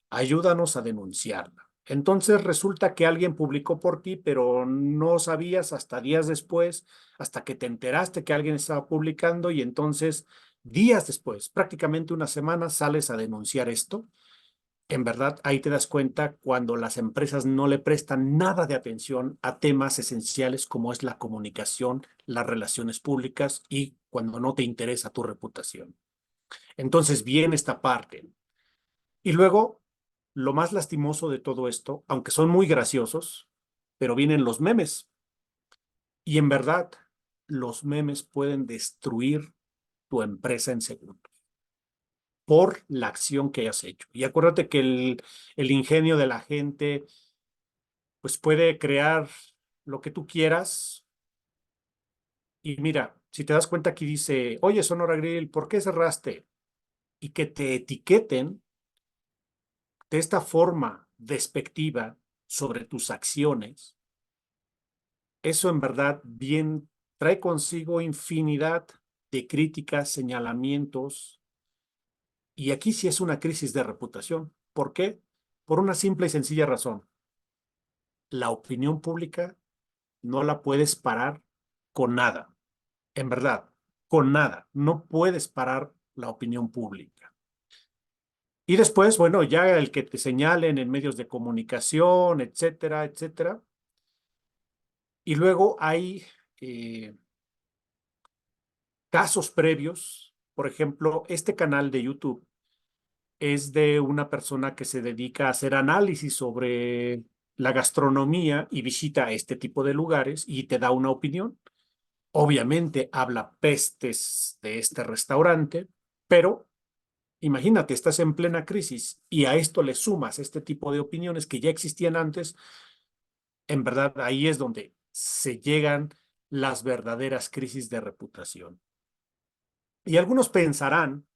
Ayúdanos a denunciarla. Entonces resulta que alguien publicó por ti, pero no sabías hasta días después, hasta que te enteraste que alguien estaba publicando y entonces días después, prácticamente una semana, sales a denunciar esto. En verdad, ahí te das cuenta cuando las empresas no le prestan nada de atención a temas esenciales como es la comunicación, las relaciones públicas y cuando no te interesa tu reputación. Entonces viene esta parte. Y luego, lo más lastimoso de todo esto, aunque son muy graciosos, pero vienen los memes. Y en verdad, los memes pueden destruir tu empresa en segundos por la acción que hayas hecho. Y acuérdate que el ingenio de la gente pues puede crear lo que tú quieras. Y mira, si te das cuenta aquí dice, oye, Sonora Grill, ¿por qué cerraste? Y que te etiqueten de esta forma despectiva sobre tus acciones, eso en verdad bien trae consigo infinidad de críticas, señalamientos, y aquí sí es una crisis de reputación. ¿Por qué? Por una simple y sencilla razón. La opinión pública no la puedes parar con nada. En verdad, con nada. No puedes parar la opinión pública. Y después, bueno, ya el que te señalen en medios de comunicación, etcétera, etcétera. Y luego hay casos previos. Por ejemplo, este canal de YouTube es de una persona que se dedica a hacer análisis sobre la gastronomía y visita este tipo de lugares y te da una opinión. Obviamente habla pestes de este restaurante, pero imagínate, estás en plena crisis y a esto le sumas este tipo de opiniones que ya existían antes, en verdad ahí es donde se llegan las verdaderas crisis de reputación. Y algunos pensarán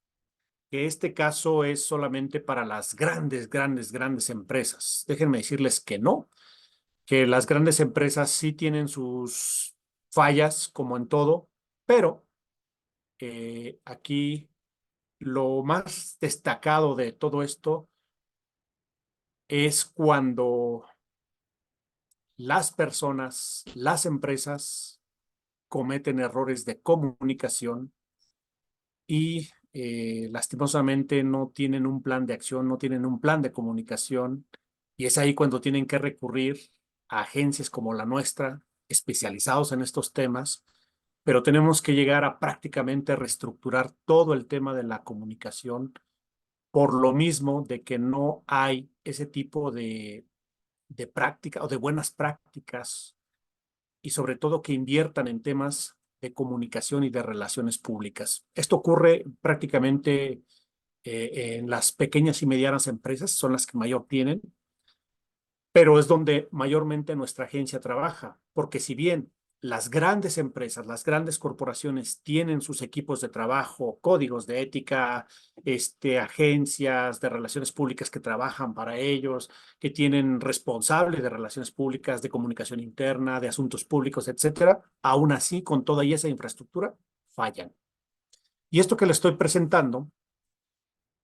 que este caso es solamente para las grandes, grandes, grandes empresas. Déjenme decirles que no, que las grandes empresas sí tienen sus fallas, como en todo, pero aquí lo más destacado de todo esto es cuando las personas, las empresas cometen errores de comunicación y lastimosamente no tienen un plan de acción, no tienen un plan de comunicación y es ahí cuando tienen que recurrir a agencias como la nuestra, especializados en estos temas, pero tenemos que llegar a prácticamente reestructurar todo el tema de la comunicación por lo mismo de que no hay ese tipo de práctica o de buenas prácticas y sobre todo que inviertan en temas de comunicación y de relaciones públicas. Esto ocurre prácticamente en las pequeñas y medianas empresas, son las que mayor tienen, pero es donde mayormente nuestra agencia trabaja, porque si bien las grandes empresas, las grandes corporaciones tienen sus equipos de trabajo, códigos de ética, agencias de relaciones públicas que trabajan para ellos, que tienen responsables de relaciones públicas, de comunicación interna, de asuntos públicos, etcétera, aún así, con toda esa infraestructura, fallan. Y esto que le estoy presentando,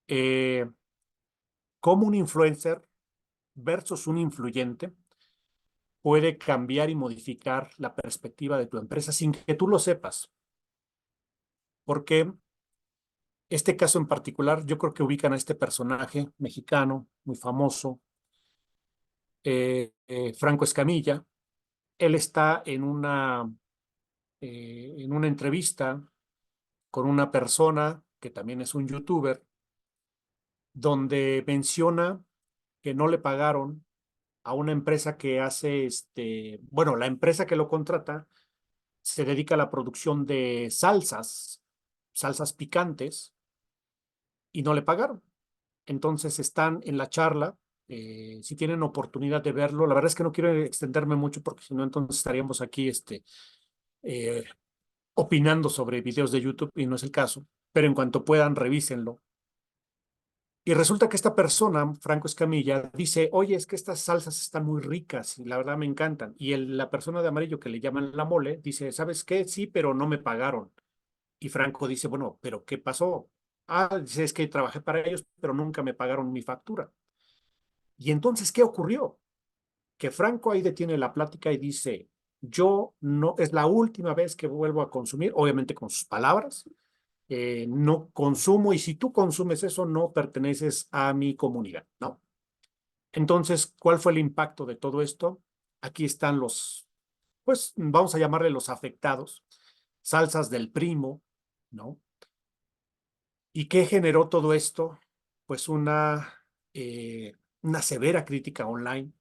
eh, como un influencer versus un influyente, puede cambiar y modificar la perspectiva de tu empresa sin que tú lo sepas. Porque este caso en particular, yo creo que ubican a este personaje mexicano, muy famoso, Franco Escamilla. Él está en una entrevista con una persona que también es un youtuber, donde menciona que no le pagaron a una empresa que hace, bueno, la empresa que lo contrata se dedica a la producción de salsas picantes, y no le pagaron. Entonces están en la charla, si tienen oportunidad de verlo, la verdad es que no quiero extenderme mucho porque si no, entonces estaríamos aquí eh, opinando sobre videos de YouTube y no es el caso, pero en cuanto puedan, revísenlo. Y resulta que esta persona, Franco Escamilla, dice, oye, es que estas salsas están muy ricas y la verdad me encantan. Y la persona de amarillo que le llaman la mole dice, ¿sabes qué? Sí, pero no me pagaron. Y Franco dice, bueno, ¿pero qué pasó? Ah, dice, es que trabajé para ellos, pero nunca me pagaron mi factura. Y entonces, ¿qué ocurrió? Que Franco ahí detiene la plática y dice, yo no, es la última vez que vuelvo a consumir, obviamente con sus palabras, no consumo y si tú consumes eso, no perteneces a mi comunidad, ¿no? Entonces, ¿cuál fue el impacto de todo esto? Aquí están pues vamos a llamarle los afectados, salsas del primo, ¿no? ¿Y qué generó todo esto? Pues una severa crítica online,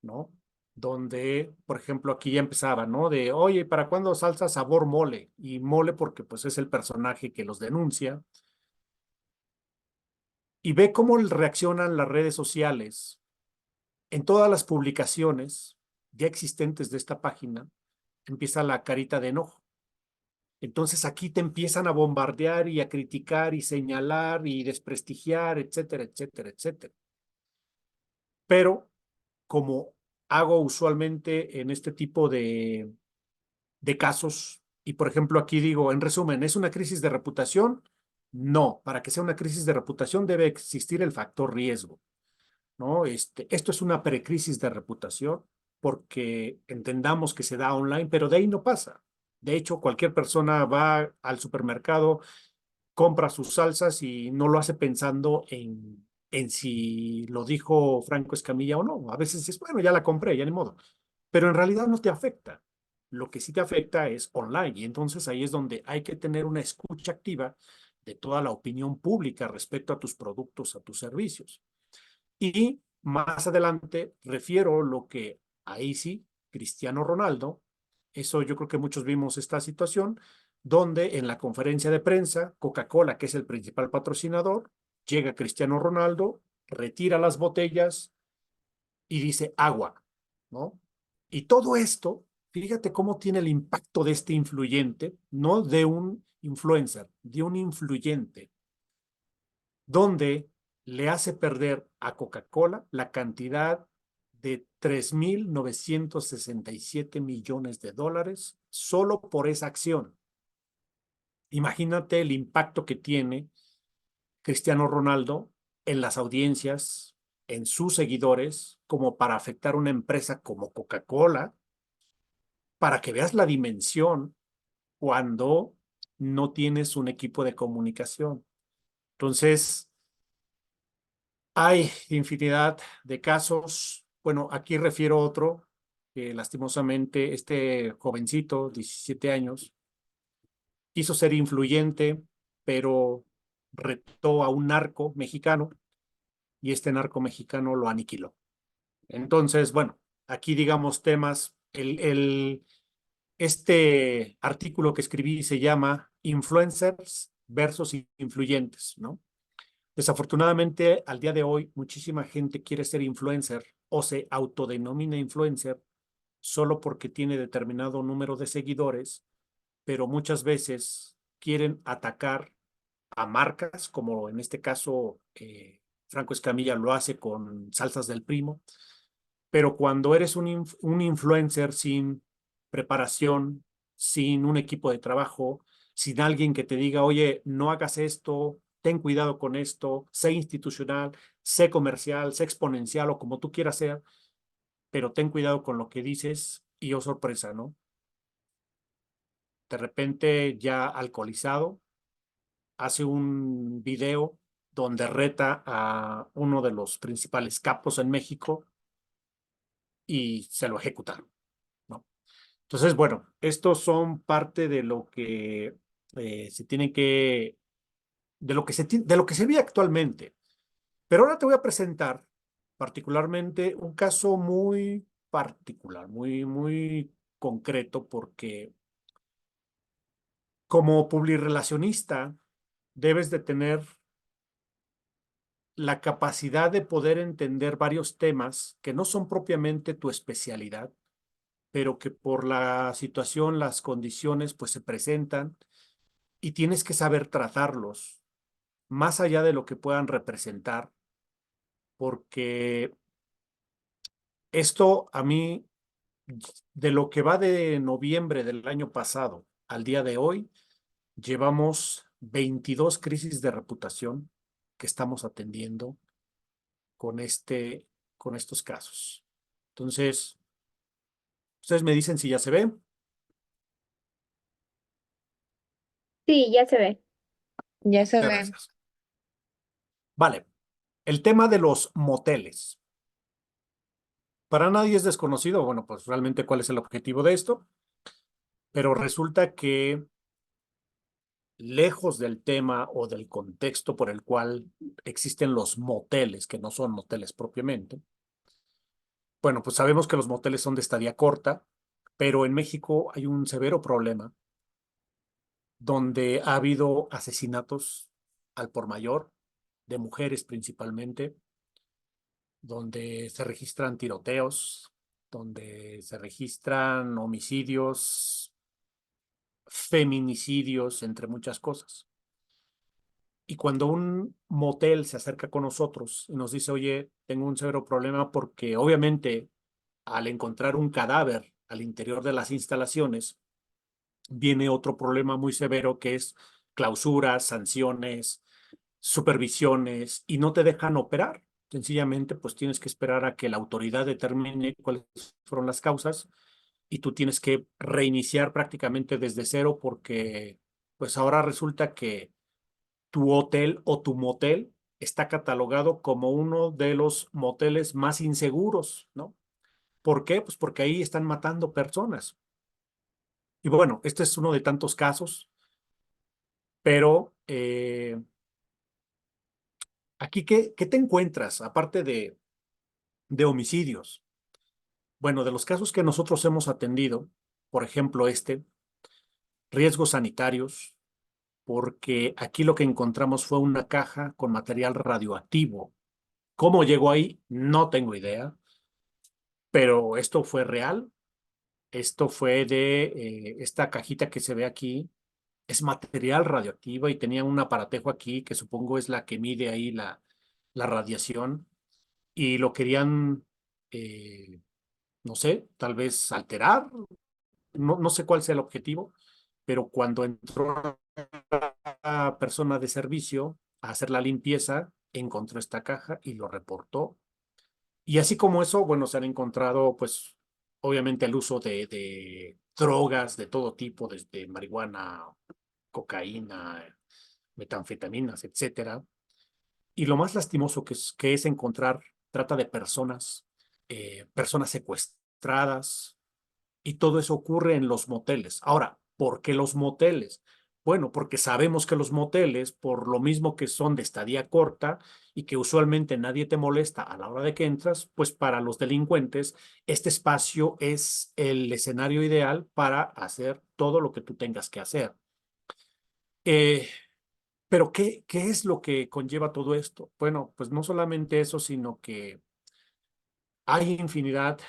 ¿no? Donde, por ejemplo, aquí ya empezaba, ¿no? De, oye, ¿para cuándo salsa sabor mole? Y mole porque pues es el personaje que los denuncia. Y ve cómo reaccionan las redes sociales en todas las publicaciones ya existentes de esta página. Empieza la carita de enojo. Entonces aquí te empiezan a bombardear y a criticar y señalar y desprestigiar, etcétera, etcétera, etcétera. Pero como hago usualmente en este tipo de casos, y por ejemplo aquí digo, en resumen, ¿es una crisis de reputación? No, para que sea una crisis de reputación debe existir el factor riesgo, ¿no? Esto es una precrisis de reputación porque entendamos que se da online, pero de ahí no pasa. De hecho, cualquier persona va al supermercado, compra sus salsas y no lo hace pensando en si lo dijo Franco Escamilla o no. A veces dices, bueno, ya la compré, ya ni modo. Pero en realidad no te afecta. Lo que sí te afecta es online y entonces ahí es donde hay que tener una escucha activa de toda la opinión pública respecto a tus productos, a tus servicios. Y más adelante refiero lo que ahí sí, Cristiano Ronaldo, eso yo creo que muchos vimos esta situación, donde en la conferencia de prensa, Coca-Cola, que es el principal patrocinador, llega Cristiano Ronaldo, retira las botellas y dice agua, ¿no? Y todo esto, fíjate cómo tiene el impacto de este influyente, no de un influencer, de un influyente donde le hace perder a Coca-Cola la cantidad de 3.967 millones de dólares solo por esa acción. Imagínate el impacto que tiene Cristiano Ronaldo en las audiencias, en sus seguidores, como para afectar una empresa como Coca-Cola, para que veas la dimensión cuando no tienes un equipo de comunicación. Entonces, hay infinidad de casos. Bueno, aquí refiero otro, que lastimosamente este jovencito, 17 años, quiso ser influyente, pero retó a un narco mexicano y este narco mexicano lo aniquiló. Entonces, bueno, aquí digamos temas, este artículo que escribí se llama Influencers versus Influyentes, ¿no? Desafortunadamente, al día de hoy, muchísima gente quiere ser influencer o se autodenomina influencer solo porque tiene determinado número de seguidores, pero muchas veces quieren atacar a marcas, como en este caso Franco Escamilla lo hace con Salsas del Primo, pero cuando eres un influencer sin preparación, sin un equipo de trabajo, sin alguien que te diga, oye, no hagas esto, ten cuidado con esto, sé institucional, sé comercial, sé exponencial o como tú quieras ser, pero ten cuidado con lo que dices y oh sorpresa, ¿no? De repente ya alcoholizado, hace un video donde reta a uno de los principales capos en México y se lo ejecutaron, ¿no? Entonces, bueno, estos son parte de lo que se tiene que, de lo que se ve actualmente. Pero ahora te voy a presentar particularmente un caso muy particular, muy concreto, porque como publirelacionista debes de tener la capacidad de poder entender varios temas que no son propiamente tu especialidad, pero que por la situación, las condiciones, pues se presentan y tienes que saber tratarlos más allá de lo que puedan representar, porque esto a mí, de lo que va de noviembre del año pasado al día de hoy, llevamos 22 crisis de reputación que estamos atendiendo con con estos casos. Entonces, ustedes me dicen si ya se ve. Sí, ya se ve. Ya se ve. Gracias. Vale. El tema de los moteles. Para nadie es desconocido, bueno, pues realmente cuál es el objetivo de esto, pero resulta que lejos del tema o del contexto por el cual existen los moteles, que no son moteles propiamente, bueno, pues sabemos que los moteles son de estadía corta, pero en México hay un severo problema donde ha habido asesinatos al por mayor, de mujeres principalmente, donde se registran tiroteos, donde se registran homicidios, feminicidios, entre muchas cosas. Y cuando un motel se acerca con nosotros y nos dice, oye, tengo un severo problema porque obviamente al encontrar un cadáver al interior de las instalaciones, viene otro problema muy severo que es clausuras, sanciones, supervisiones y no te dejan operar. Sencillamente, pues tienes que esperar a que la autoridad determine cuáles fueron las causas y tú tienes que reiniciar prácticamente desde cero porque pues ahora resulta que tu hotel o tu motel está catalogado como uno de los moteles más inseguros, ¿no? ¿Por qué? Pues porque ahí están matando personas. Y bueno, este es uno de tantos casos, pero aquí, ¿qué te encuentras aparte de homicidios? Bueno, de los casos que nosotros hemos atendido, por ejemplo, riesgos sanitarios, porque aquí lo que encontramos fue una caja con material radioactivo. ¿Cómo llegó ahí? No tengo idea, pero esto fue real. Esto fue de esta cajita que se ve aquí. Es material radioactivo y tenía un aparatejo aquí que supongo es la que mide ahí la radiación y lo querían, no sé, tal vez alterar. No sé cuál sea el objetivo, pero cuando entró la persona de servicio a hacer la limpieza, encontró esta caja y lo reportó. Y así como eso, bueno, se han encontrado, pues, obviamente el uso de drogas de todo tipo, desde marihuana, cocaína, metanfetaminas, etcétera. Y lo más lastimoso que es encontrar trata de personas, personas secuestradas, y todo eso ocurre en los moteles. Ahora, ¿por qué los moteles? Bueno, porque sabemos que los moteles, por lo mismo que son de estadía corta y que usualmente nadie te molesta a la hora de que entras, pues para los delincuentes, este espacio es el escenario ideal para hacer todo lo que tú tengas que hacer. Eh, pero ¿qué es lo que conlleva todo esto? Bueno, pues no solamente eso, sino que hay infinidad,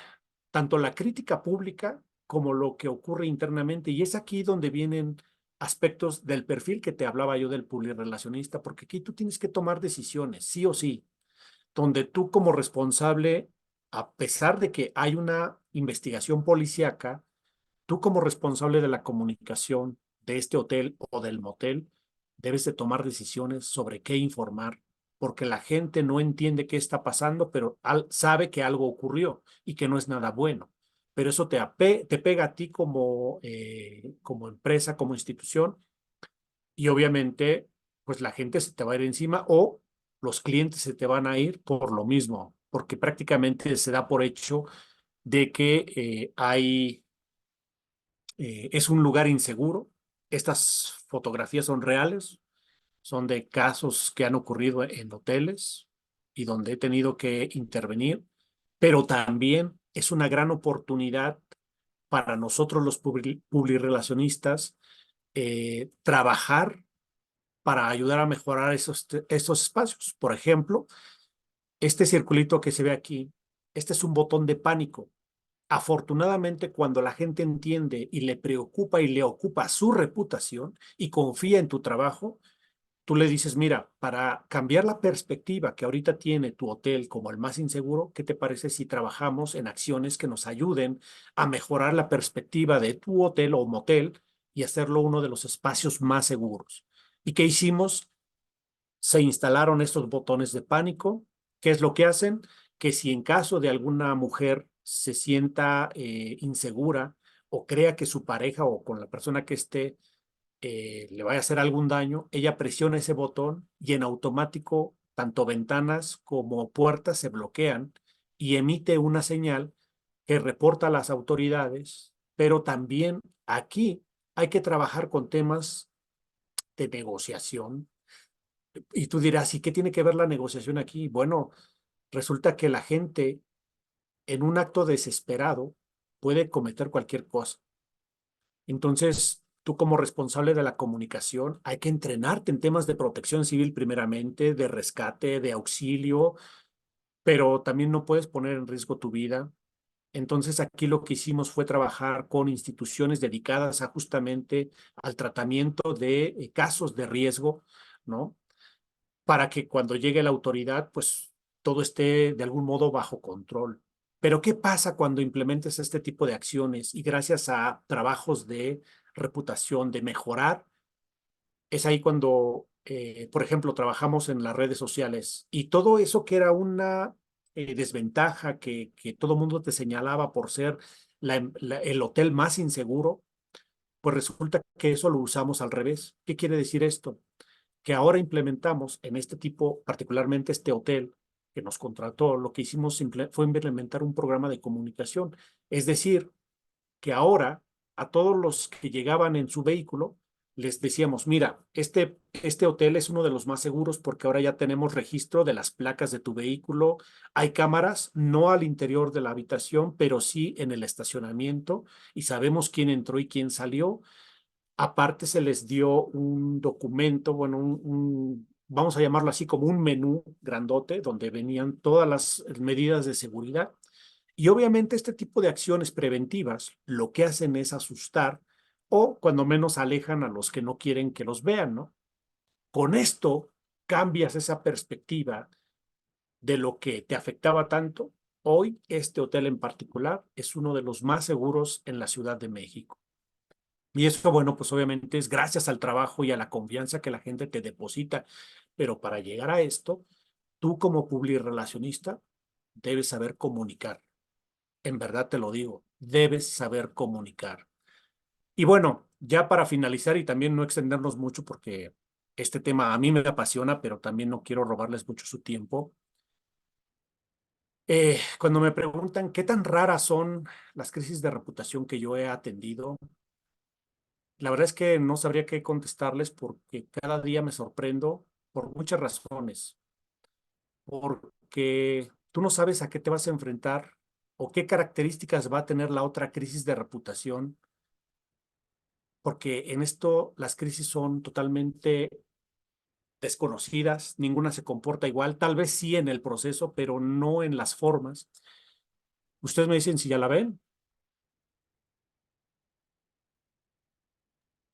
tanto la crítica pública como lo que ocurre internamente, y es aquí donde vienen aspectos del perfil que te hablaba yo del publirelacionista, porque aquí tú tienes que tomar decisiones, sí o sí, donde tú como responsable, a pesar de que hay una investigación policíaca, tú como responsable de la comunicación de este hotel o del motel, debes de tomar decisiones sobre qué informar, porque la gente no entiende qué está pasando, pero sabe que algo ocurrió y que no es nada bueno. Pero eso te pega a ti como empresa, como institución, y obviamente, pues la gente se te va a ir encima o los clientes se te van a ir por lo mismo, porque prácticamente se da por hecho de que es un lugar inseguro. Estas fotografías son reales, son de casos que han ocurrido en hoteles y donde he tenido que intervenir, pero también es una gran oportunidad para nosotros los publirelacionistas trabajar para ayudar a mejorar esos espacios. Por ejemplo, este circulito que se ve aquí, este es un botón de pánico. Afortunadamente, cuando la gente entiende y le preocupa y le ocupa su reputación y confía en tu trabajo, tú le dices, mira, para cambiar la perspectiva que ahorita tiene tu hotel como el más inseguro, ¿qué te parece si trabajamos en acciones que nos ayuden a mejorar la perspectiva de tu hotel o motel y hacerlo uno de los espacios más seguros? ¿Y qué hicimos? Se instalaron estos botones de pánico. ¿Qué es lo que hacen? Que si en caso de alguna mujer se sienta insegura o crea que su pareja o con la persona que esté le vaya a hacer algún daño, ella presiona ese botón y en automático tanto ventanas como puertas se bloquean y emite una señal que reporta a las autoridades, pero también aquí hay que trabajar con temas de negociación. Y tú dirás, ¿y qué tiene que ver la negociación aquí? Bueno, resulta que la gente en un acto desesperado puede cometer cualquier cosa. Entonces, tú como responsable de la comunicación, hay que entrenarte en temas de protección civil primeramente, de rescate, de auxilio, pero también no puedes poner en riesgo tu vida. Entonces, aquí lo que hicimos fue trabajar con instituciones dedicadas a justamente al tratamiento de casos de riesgo, ¿no? Para que cuando llegue la autoridad, pues todo esté de algún modo bajo control. Pero ¿qué pasa cuando implementas este tipo de acciones y gracias a trabajos de reputación, de mejorar? Es ahí cuando, por ejemplo, trabajamos en las redes sociales y todo eso que era una desventaja que todo mundo te señalaba por ser el hotel más inseguro, pues resulta que eso lo usamos al revés. ¿Qué quiere decir esto? Que ahora implementamos en este tipo, particularmente este hotel que nos contrató, lo que hicimos fue implementar un programa de comunicación. Es decir, que ahora a todos los que llegaban en su vehículo, les decíamos, mira, este hotel es uno de los más seguros porque ahora ya tenemos registro de las placas de tu vehículo. Hay cámaras, no al interior de la habitación, pero sí en el estacionamiento y sabemos quién entró y quién salió. Aparte se les dio un documento, bueno, vamos a llamarlo así como un menú grandote donde venían todas las medidas de seguridad. Y obviamente este tipo de acciones preventivas lo que hacen es asustar o cuando menos alejan a los que no quieren que los vean, ¿no? Con esto cambias esa perspectiva de lo que te afectaba tanto. Hoy este hotel en particular es uno de los más seguros en la Ciudad de México. Y eso, bueno, pues obviamente es gracias al trabajo y a la confianza que la gente te deposita. Pero para llegar a esto, tú como publirelacionista debes saber comunicar. En verdad te lo digo, debes saber comunicar. Y bueno, ya para finalizar y también no extendernos mucho porque este tema a mí me apasiona, pero también no quiero robarles mucho su tiempo. Cuando me preguntan qué tan raras son las crisis de reputación que yo he atendido, la verdad es que no sabría qué contestarles porque cada día me sorprendo por muchas razones. Porque tú no sabes a qué te vas a enfrentar o qué características va a tener la otra crisis de reputación, porque en esto las crisis son totalmente desconocidas, ninguna se comporta igual, tal vez sí en el proceso, pero no en las formas. Ustedes me dicen si ya la ven.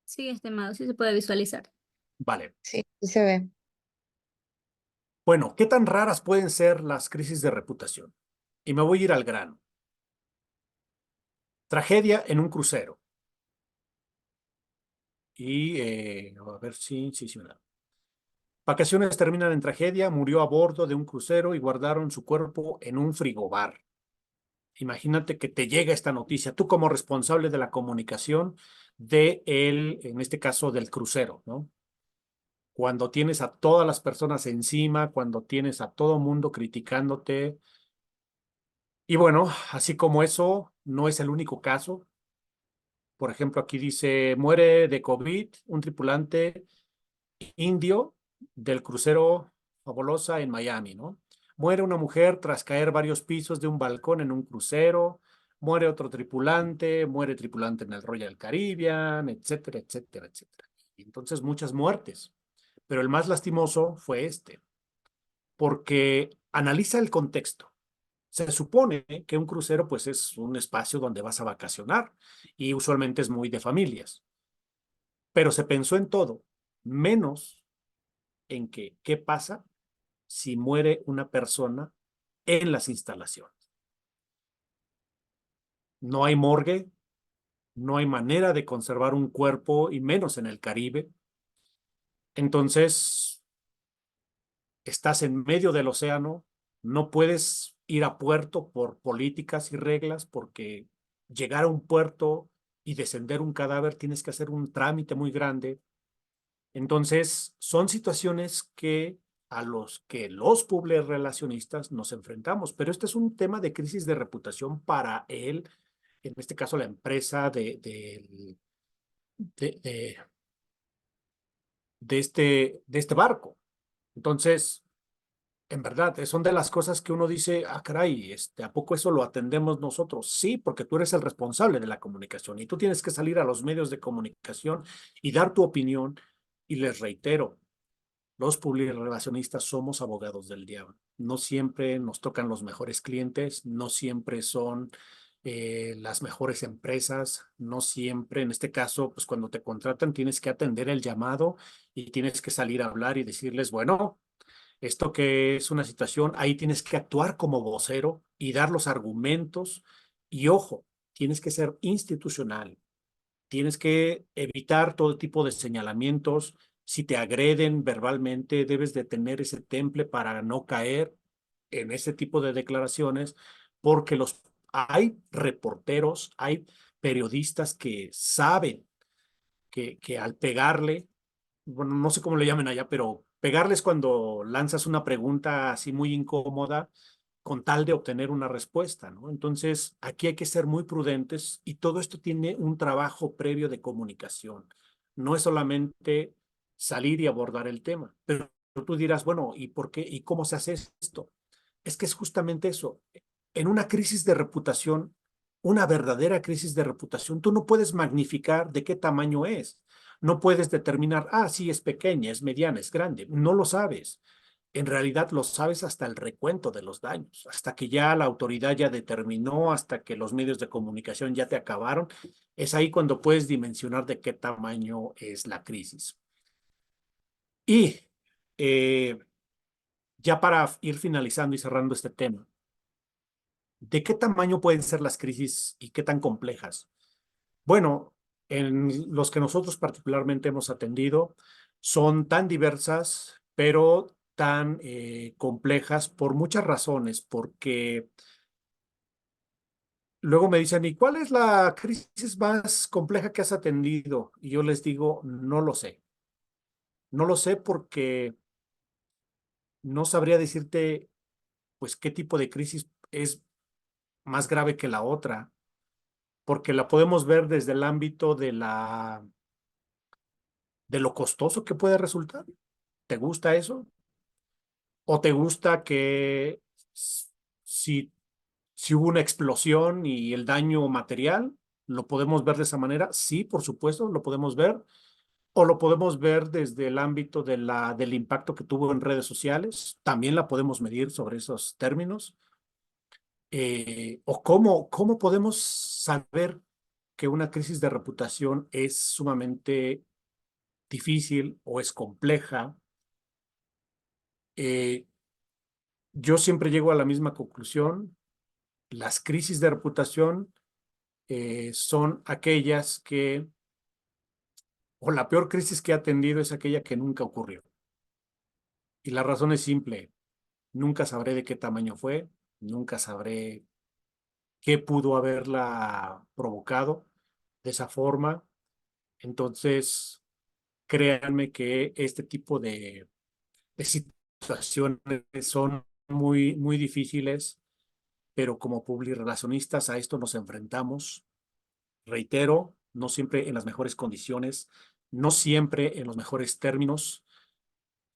Sí, estimado, sí se puede visualizar. Vale. Sí, sí se ve. Bueno, ¿qué tan raras pueden ser las crisis de reputación? Y me voy a ir al grano. Tragedia en un crucero. Y a ver si me da. Vacaciones terminan en tragedia, murió a bordo de un crucero y guardaron su cuerpo en un frigobar. Imagínate que te llega esta noticia, tú como responsable de la comunicación en este caso del crucero, ¿no? Cuando tienes a todas las personas encima, cuando tienes a todo mundo criticándote. Y bueno, así como eso, no es el único caso. Por ejemplo, aquí dice, muere de COVID un tripulante indio del crucero Fabulosa en Miami, ¿no? Muere una mujer tras caer varios pisos de un balcón en un crucero, muere otro tripulante, muere tripulante en el Royal Caribbean, etcétera, etcétera, etcétera. Y entonces muchas muertes, pero el más lastimoso fue este, porque analiza el contexto. Se supone que un crucero pues es un espacio donde vas a vacacionar y usualmente es muy de familias, pero se pensó en todo, menos en que, ¿qué pasa si muere una persona en las instalaciones? No hay morgue, no hay manera de conservar un cuerpo y menos en el Caribe. Entonces, estás en medio del océano, no puedes ir a puerto por políticas y reglas porque llegar a un puerto y descender un cadáver tienes que hacer un trámite muy grande. Entonces, son situaciones a los que los publirelacionistas nos enfrentamos, pero este es un tema de crisis de reputación para él, en este caso la empresa de, de, de este barco. Entonces, en verdad, son de las cosas que uno dice, ah, caray, ¿a poco eso lo atendemos nosotros? Sí, porque tú eres el responsable de la comunicación y tú tienes que salir a los medios de comunicación y dar tu opinión. Y les reitero, los publirelacionistas somos abogados del diablo. No siempre nos tocan los mejores clientes, no siempre son las mejores empresas, no siempre, en este caso, pues cuando te contratan tienes que atender el llamado y tienes que salir a hablar y decirles, bueno, esto que es una situación, ahí tienes que actuar como vocero y dar los argumentos y ojo, tienes que ser institucional. Tienes que evitar todo tipo de señalamientos. Si te agreden verbalmente, debes de tener ese temple para no caer en ese tipo de declaraciones, porque hay reporteros, hay periodistas que saben que al pegarle, bueno, no sé cómo le llamen allá, pero pegarles cuando lanzas una pregunta así muy incómoda con tal de obtener una respuesta, ¿no? Entonces, aquí hay que ser muy prudentes y todo esto tiene un trabajo previo de comunicación. No es solamente salir y abordar el tema, pero tú dirás, bueno, ¿y por qué? ¿Y cómo se hace esto? Es que es justamente eso. En una crisis de reputación, una verdadera crisis de reputación, tú no puedes magnificar de qué tamaño es. No puedes determinar, ah, sí, es pequeña, es mediana, es grande. No lo sabes. En realidad lo sabes hasta el recuento de los daños, hasta que ya la autoridad ya determinó, hasta que los medios de comunicación ya te acabaron. Es ahí cuando puedes dimensionar de qué tamaño es la crisis. Y eh, ya para ir finalizando y cerrando este tema, ¿de qué tamaño pueden ser las crisis y qué tan complejas? Bueno, en los que nosotros particularmente hemos atendido, son tan diversas, pero tan complejas por muchas razones, porque luego me dicen, ¿y cuál es la crisis más compleja que has atendido? Y yo les digo, no lo sé. No lo sé porque no sabría decirte, pues, qué tipo de crisis es más grave que la otra, porque la podemos ver desde el ámbito de de lo costoso que puede resultar. ¿Te gusta eso? ¿O te gusta que si, si hubo una explosión y el daño material, lo podemos ver de esa manera? Sí, por supuesto, lo podemos ver. O lo podemos ver desde el ámbito de del impacto que tuvo en redes sociales. También la podemos medir sobre esos términos. O cómo podemos saber que una crisis de reputación es sumamente difícil o es compleja. Eh, yo siempre llego a la misma conclusión. Las crisis de reputación son aquellas o la peor crisis que he atendido es aquella que nunca ocurrió. Y la razón es simple. Nunca sabré de qué tamaño fue, nunca sabré qué pudo haberla provocado de esa forma. Entonces, créanme que este tipo de situaciones son muy difíciles, pero como publirelacionistas a esto nos enfrentamos. Reitero, no siempre en las mejores condiciones, no siempre en los mejores términos.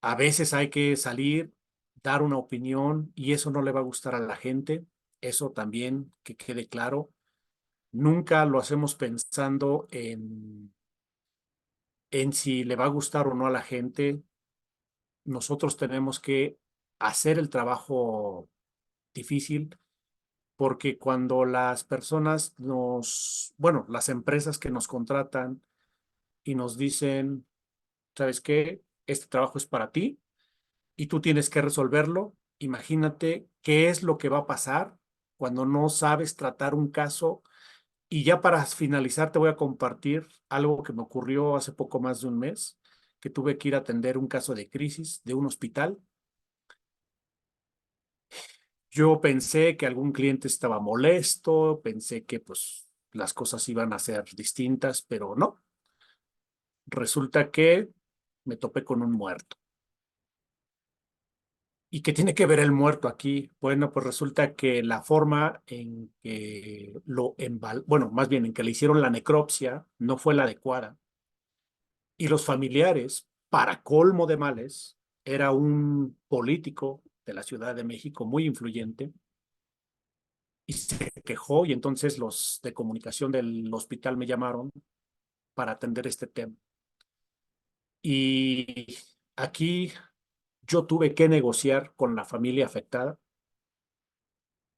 A veces hay que salir, dar una opinión y eso no le va a gustar a la gente. Eso también que quede claro. Nunca lo hacemos pensando en si le va a gustar o no a la gente. Nosotros tenemos que hacer el trabajo difícil porque cuando las personas bueno, las empresas que nos contratan y nos dicen, ¿sabes qué? Este trabajo es para ti y tú tienes que resolverlo. Imagínate qué es lo que va a pasar cuando no sabes tratar un caso. Y ya para finalizar, te voy a compartir algo que me ocurrió hace poco más de un mes, que tuve que ir a atender un caso de crisis de un hospital. Yo pensé que algún cliente estaba molesto, pensé que pues las cosas iban a ser distintas, pero no. Resulta que me topé con un muerto. ¿Y qué tiene que ver el muerto aquí? Bueno, pues resulta que la forma en que bueno, más bien en que le hicieron la necropsia no fue la adecuada. Y los familiares, para colmo de males, era un político de la Ciudad de México muy influyente y se quejó y entonces los de comunicación del hospital me llamaron para atender este tema. Y aquí yo tuve que negociar con la familia afectada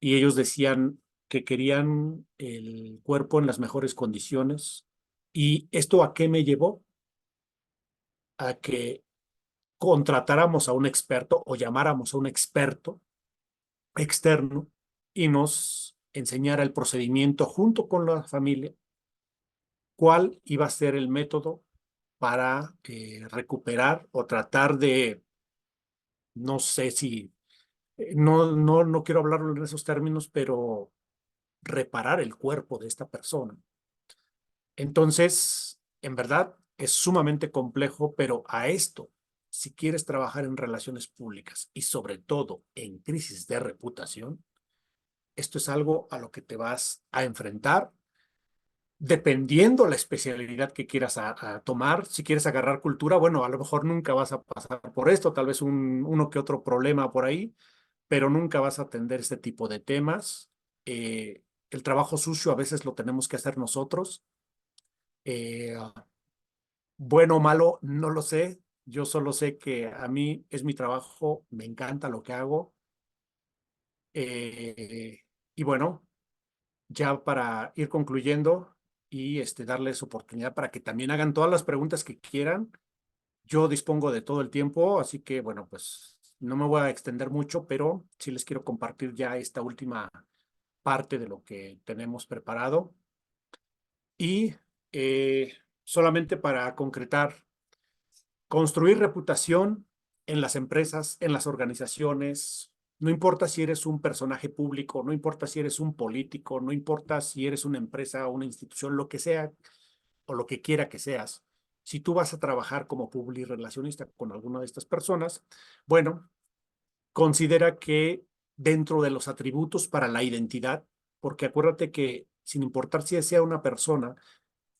y ellos decían que querían el cuerpo en las mejores condiciones. ¿Y esto a qué me llevó? A que contratáramos a un experto o llamáramos a un experto externo y nos enseñara el procedimiento junto con la familia, cuál iba a ser el método para recuperar o tratar de, no sé si, no quiero hablarlo en esos términos, pero reparar el cuerpo de esta persona. Entonces, en verdad, es sumamente complejo, pero a esto, si quieres trabajar en relaciones públicas y sobre todo en crisis de reputación, esto es algo a lo que te vas a enfrentar dependiendo la especialidad que quieras a tomar. Si quieres agarrar cultura, bueno, a lo mejor nunca vas a pasar por esto, tal vez uno que otro problema por ahí, pero nunca vas a atender este tipo de temas. El trabajo sucio a veces lo tenemos que hacer nosotros. Eh, bueno o malo, no lo sé. Yo solo sé que a mí es mi trabajo, me encanta lo que hago. Eh, y bueno, ya para ir concluyendo y darles oportunidad para que también hagan todas las preguntas que quieran. Yo dispongo de todo el tiempo, así que bueno, pues no me voy a extender mucho, pero sí les quiero compartir ya esta última parte de lo que tenemos preparado. Y solamente para concretar, construir reputación en las empresas, en las organizaciones. No importa si eres un personaje público, no importa si eres un político, no importa si eres una empresa o una institución, lo que sea o lo que quiera que seas. Si tú vas a trabajar como publirelacionista con alguna de estas personas, bueno, considera que dentro de los atributos para la identidad, porque acuérdate que sin importar si sea una persona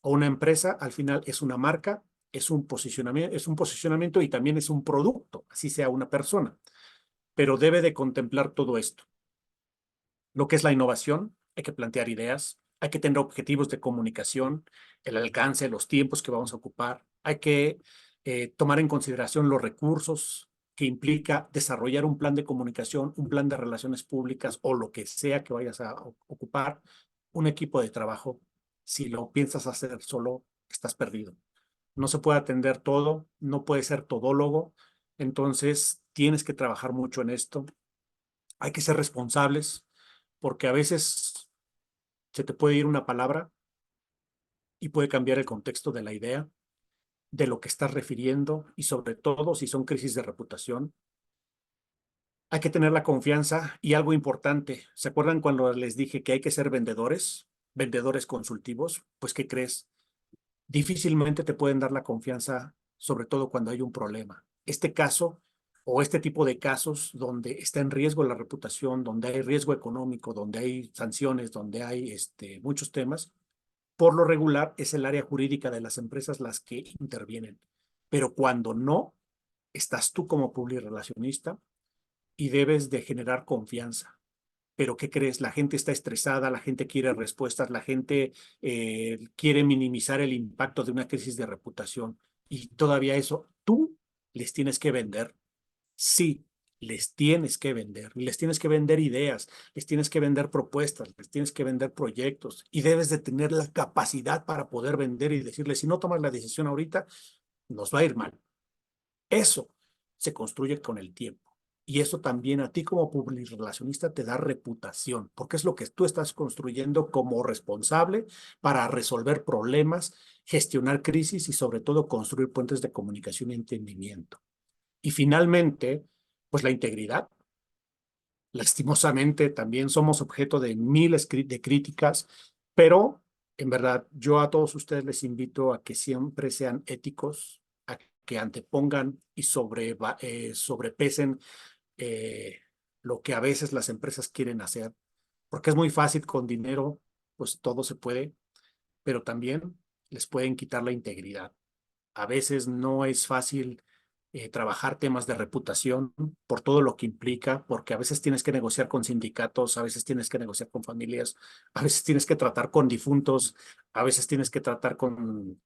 o una empresa, al final es una marca, es un posicionamiento y también es un producto, así sea una persona, pero debe de contemplar todo esto. Lo que es la innovación, hay que plantear ideas, hay que tener objetivos de comunicación, el alcance, los tiempos que vamos a ocupar, hay que tomar en consideración los recursos que implica desarrollar un plan de comunicación, un plan de relaciones públicas o lo que sea que vayas a ocupar, un equipo de trabajo. Si lo piensas hacer solo, estás perdido. No se puede atender todo, no puedes ser todólogo, entonces tienes que trabajar mucho en esto. Hay que ser responsables porque a veces se te puede ir una palabra y puede cambiar el contexto de la idea, de lo que estás refiriendo y sobre todo si son crisis de reputación. Hay que tener la confianza y algo importante. ¿Se acuerdan cuando les dije que hay que ser vendedores? Vendedores consultivos. Pues, ¿qué crees? Difícilmente te pueden dar la confianza, sobre todo cuando hay un problema. Este caso o este tipo de casos donde está en riesgo la reputación, donde hay riesgo económico, donde hay sanciones, donde hay muchos temas, por lo regular es el área jurídica de las empresas las que intervienen. Pero cuando no, estás tú como publirelacionista y debes de generar confianza. Pero ¿qué crees? La gente está estresada, la gente quiere respuestas, la gente quiere minimizar el impacto de una crisis de reputación. Y todavía eso, tú les tienes que vender. Sí, les tienes que vender ideas, les tienes que vender propuestas, les tienes que vender proyectos y debes de tener la capacidad para poder vender y decirles, si no tomas la decisión ahorita, nos va a ir mal. Eso se construye con el tiempo. Y eso también a ti como publirelacionista te da reputación, porque es lo que tú estás construyendo como responsable para resolver problemas, gestionar crisis y sobre todo construir puentes de comunicación y entendimiento. Y finalmente, pues la integridad. Lastimosamente también somos objeto de miles de críticas, pero en verdad yo a todos ustedes les invito a que siempre sean éticos, a que antepongan y sobrepesen eh, lo que a veces las empresas quieren hacer, porque es muy fácil con dinero, pues todo se puede, pero también les pueden quitar la integridad. A veces no es fácil trabajar temas de reputación por todo lo que implica, porque a veces tienes que negociar con sindicatos, a veces tienes que negociar con familias, a veces tienes que tratar con difuntos, a veces tienes que tratar con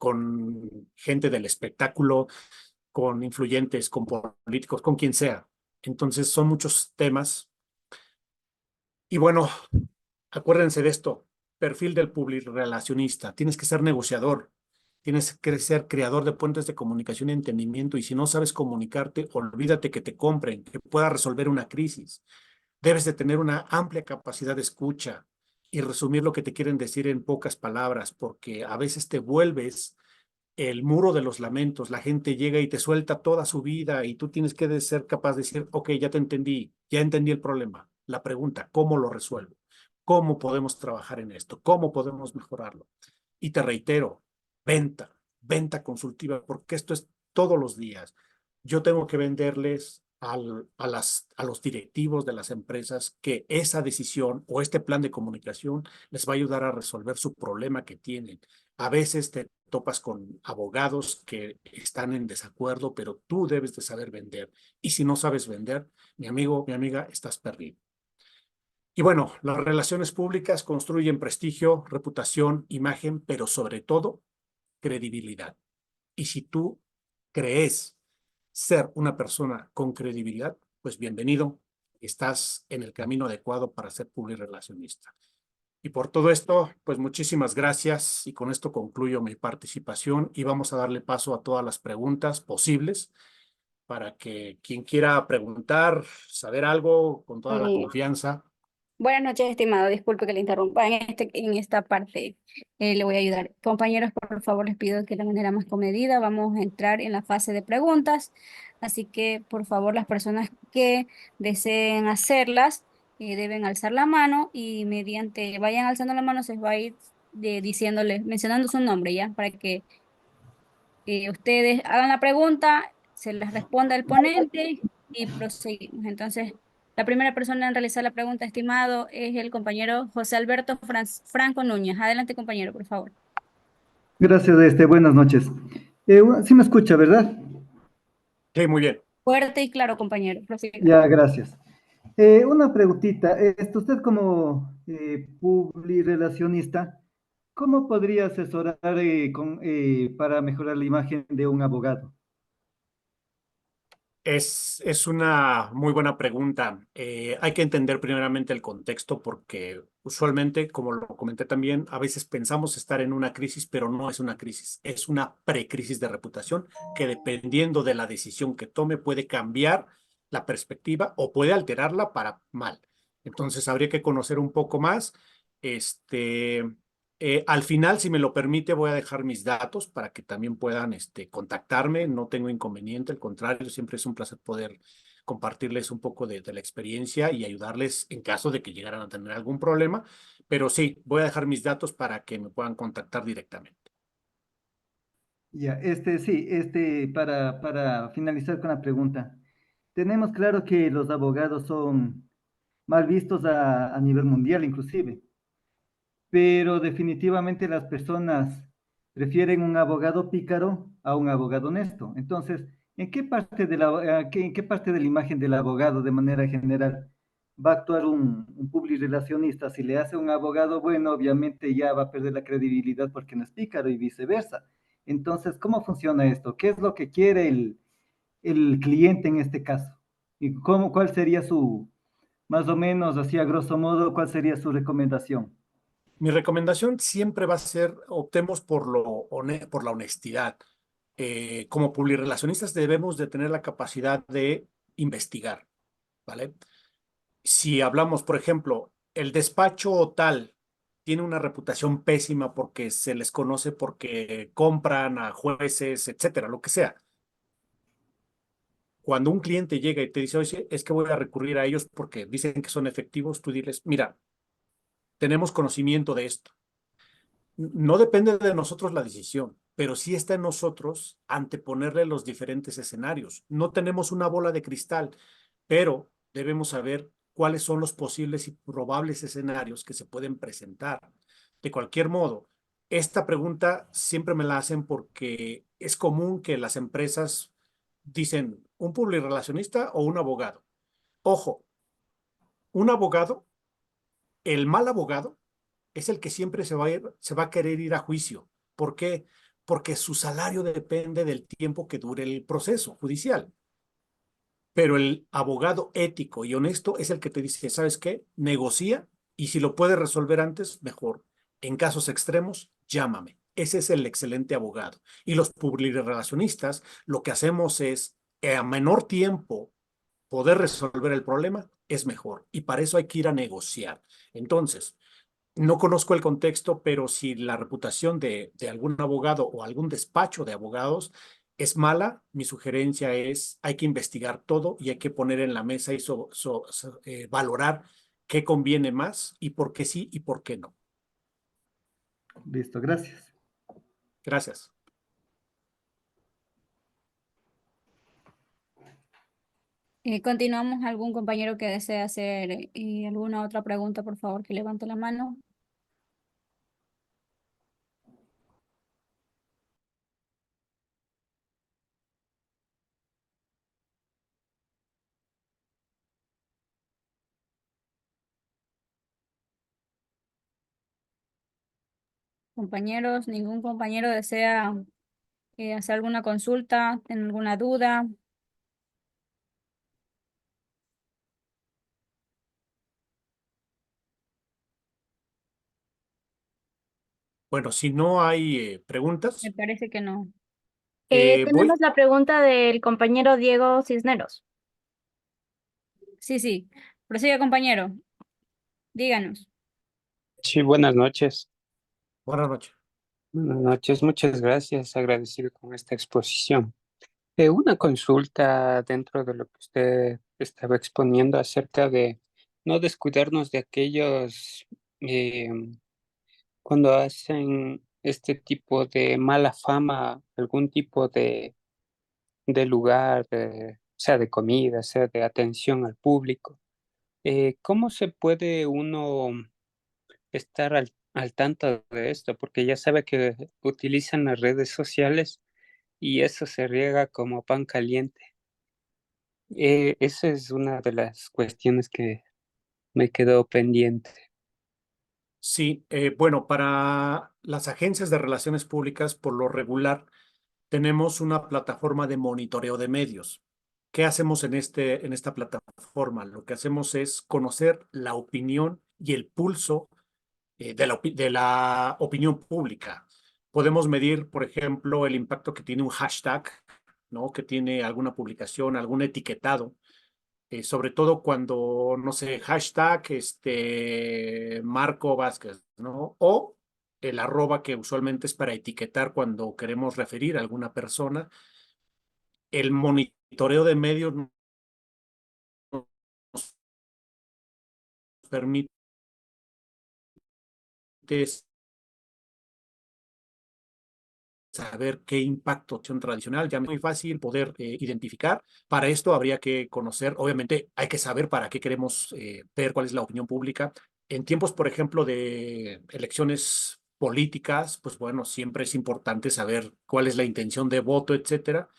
gente del espectáculo, con influyentes, con políticos, con quien sea. Entonces son muchos temas. Y bueno, acuérdense de esto, perfil del publirelacionista, tienes que ser negociador, tienes que ser creador de puentes de comunicación y entendimiento, y si no sabes comunicarte, olvídate que te compren, que pueda resolver una crisis. Debes de tener una amplia capacidad de escucha y resumir lo que te quieren decir en pocas palabras, porque a veces te vuelves el muro de los lamentos, la gente llega y te suelta toda su vida y tú tienes que ser capaz de decir, ok, ya entendí el problema. La pregunta, ¿cómo lo resuelvo? ¿Cómo podemos trabajar en esto? ¿Cómo podemos mejorarlo? Y te reitero, venta consultiva, porque esto es todos los días. Yo tengo que venderles a los directivos de las empresas que esa decisión o este plan de comunicación les va a ayudar a resolver su problema que tienen. A veces te topas con abogados que están en desacuerdo, pero tú debes de saber vender. Y si no sabes vender, mi amigo, mi amiga, estás perdido. Y bueno, las relaciones públicas construyen prestigio, reputación, imagen, pero sobre todo credibilidad. Y si tú crees ser una persona con credibilidad, pues bienvenido, estás en el camino adecuado para ser publirelacionista. Y por todo esto, pues muchísimas gracias y con esto concluyo mi participación y vamos a darle paso a todas las preguntas posibles para que quien quiera preguntar, saber algo, con toda la Eh, confianza. Buenas noches, estimado. Disculpe que le interrumpa. En esta parte le voy a ayudar. Compañeros, por favor, les pido que de manera más comedida vamos a entrar en la fase de preguntas. Así que, por favor, las personas que deseen hacerlas deben alzar la mano y mediante vayan alzando la mano se va a ir diciéndole, mencionando su nombre, ¿ya? Para que ustedes hagan la pregunta, se les responda el ponente y proseguimos. Entonces, la primera persona en realizar la pregunta, estimado, es el compañero José Alberto Franco Núñez. Adelante, compañero, por favor. Gracias, buenas noches. Sí me escucha, ¿verdad? Sí, muy bien. Fuerte y claro, compañero. Prosiga. Ya, gracias. Una preguntita. Usted como publirelacionista, ¿cómo podría asesorar para mejorar la imagen de un abogado? Es una muy buena pregunta. Hay que entender primeramente el contexto porque usualmente, como lo comenté también, a veces pensamos estar en una crisis, pero no es una crisis, es una precrisis de reputación que dependiendo de la decisión que tome puede cambiar la perspectiva o puede alterarla para mal. Entonces habría que conocer un poco más. Este, al final, si me lo permite, voy a dejar mis datos para que también puedan contactarme. No tengo inconveniente, al contrario, siempre es un placer poder compartirles un poco de la experiencia y ayudarles en caso de que llegaran a tener algún problema. Pero sí, voy a dejar mis datos para que me puedan contactar directamente. Ya, sí, para finalizar con la pregunta. Tenemos claro que los abogados son mal vistos a nivel mundial, inclusive. Pero definitivamente las personas prefieren un abogado pícaro a un abogado honesto. Entonces, ¿en qué parte de la imagen del abogado de manera general va a actuar un publirelacionista? Si le hace un abogado bueno, obviamente ya va a perder la credibilidad porque no es pícaro y viceversa. Entonces, ¿cómo funciona esto? ¿Qué es lo que quiere el cliente en este caso? ¿Y cuál sería más o menos, así a grosso modo, cuál sería su recomendación? Mi recomendación siempre va a ser optemos por la honestidad. Como publirelacionistas debemos de tener la capacidad de investigar, ¿vale? Si hablamos, por ejemplo, el despacho tal tiene una reputación pésima porque se les conoce porque compran a jueces, etcétera, lo que sea. Cuando un cliente llega y te dice, oye, es que voy a recurrir a ellos porque dicen que son efectivos, tú diles, mira, tenemos conocimiento de esto. No depende de nosotros la decisión, pero sí está en nosotros anteponerle los diferentes escenarios. No tenemos una bola de cristal, pero debemos saber cuáles son los posibles y probables escenarios que se pueden presentar. De cualquier modo, esta pregunta siempre me la hacen porque es común que las empresas dicen un publirelacionista o un abogado. Ojo, un abogado, el mal abogado es el que siempre se va a querer ir a juicio. ¿Por qué? Porque su salario depende del tiempo que dure el proceso judicial. Pero el abogado ético y honesto es el que te dice, ¿sabes qué? Negocia y si lo puedes resolver antes, mejor. En casos extremos, llámame. Ese es el excelente abogado. Y los publirelacionistas, lo que hacemos es, a menor tiempo, poder resolver el problema es mejor. Y para eso hay que ir a negociar. Entonces, no conozco el contexto, pero si la reputación de algún abogado o algún despacho de abogados es mala, mi sugerencia es hay que investigar todo y hay que poner en la mesa y valorar qué conviene más y por qué sí y por qué no. Listo, gracias. Gracias. Continuamos. ¿Algún compañero que desee hacer alguna otra pregunta, por favor, que levante la mano? Compañeros, ¿ningún compañero desea hacer alguna consulta, tener alguna duda? Bueno, si no hay Me preguntas, parece que no. voy. Tenemos la pregunta del compañero Diego Cisneros. Sí, sí. Prosiga, compañero. Díganos. Sí, buenas noches. Buenas noches. Buenas noches, muchas gracias. Agradecido con esta exposición. Una consulta dentro de lo que usted estaba exponiendo acerca de no descuidarnos de aquellos eh, cuando hacen este tipo de mala fama, algún tipo de lugar, sea de comida, sea de atención al público. ¿Cómo se puede uno estar al tanto de esto? Porque ya sabe que utilizan las redes sociales y eso se riega como pan caliente. Esa es una de las cuestiones que me quedó pendiente. Sí, bueno, para las agencias de relaciones públicas, por lo regular, tenemos una plataforma de monitoreo de medios. ¿Qué hacemos en esta plataforma? Lo que hacemos es conocer la opinión y el pulso de la opinión pública. Podemos medir, por ejemplo, el impacto que tiene un hashtag, ¿no? Que tiene alguna publicación, algún etiquetado, sobre todo cuando, no sé, hashtag, Marco Vázquez, ¿no? O el arroba que usualmente es para etiquetar cuando queremos referir a alguna persona. El monitoreo de medios nos permite saber qué impacto acción tradicional, ya es muy fácil poder identificar. Para esto habría que conocer, obviamente hay que saber para qué queremos ver cuál es la opinión pública. En tiempos, por ejemplo, de elecciones políticas, pues bueno, siempre es importante saber cuál es la intención de voto, etcétera,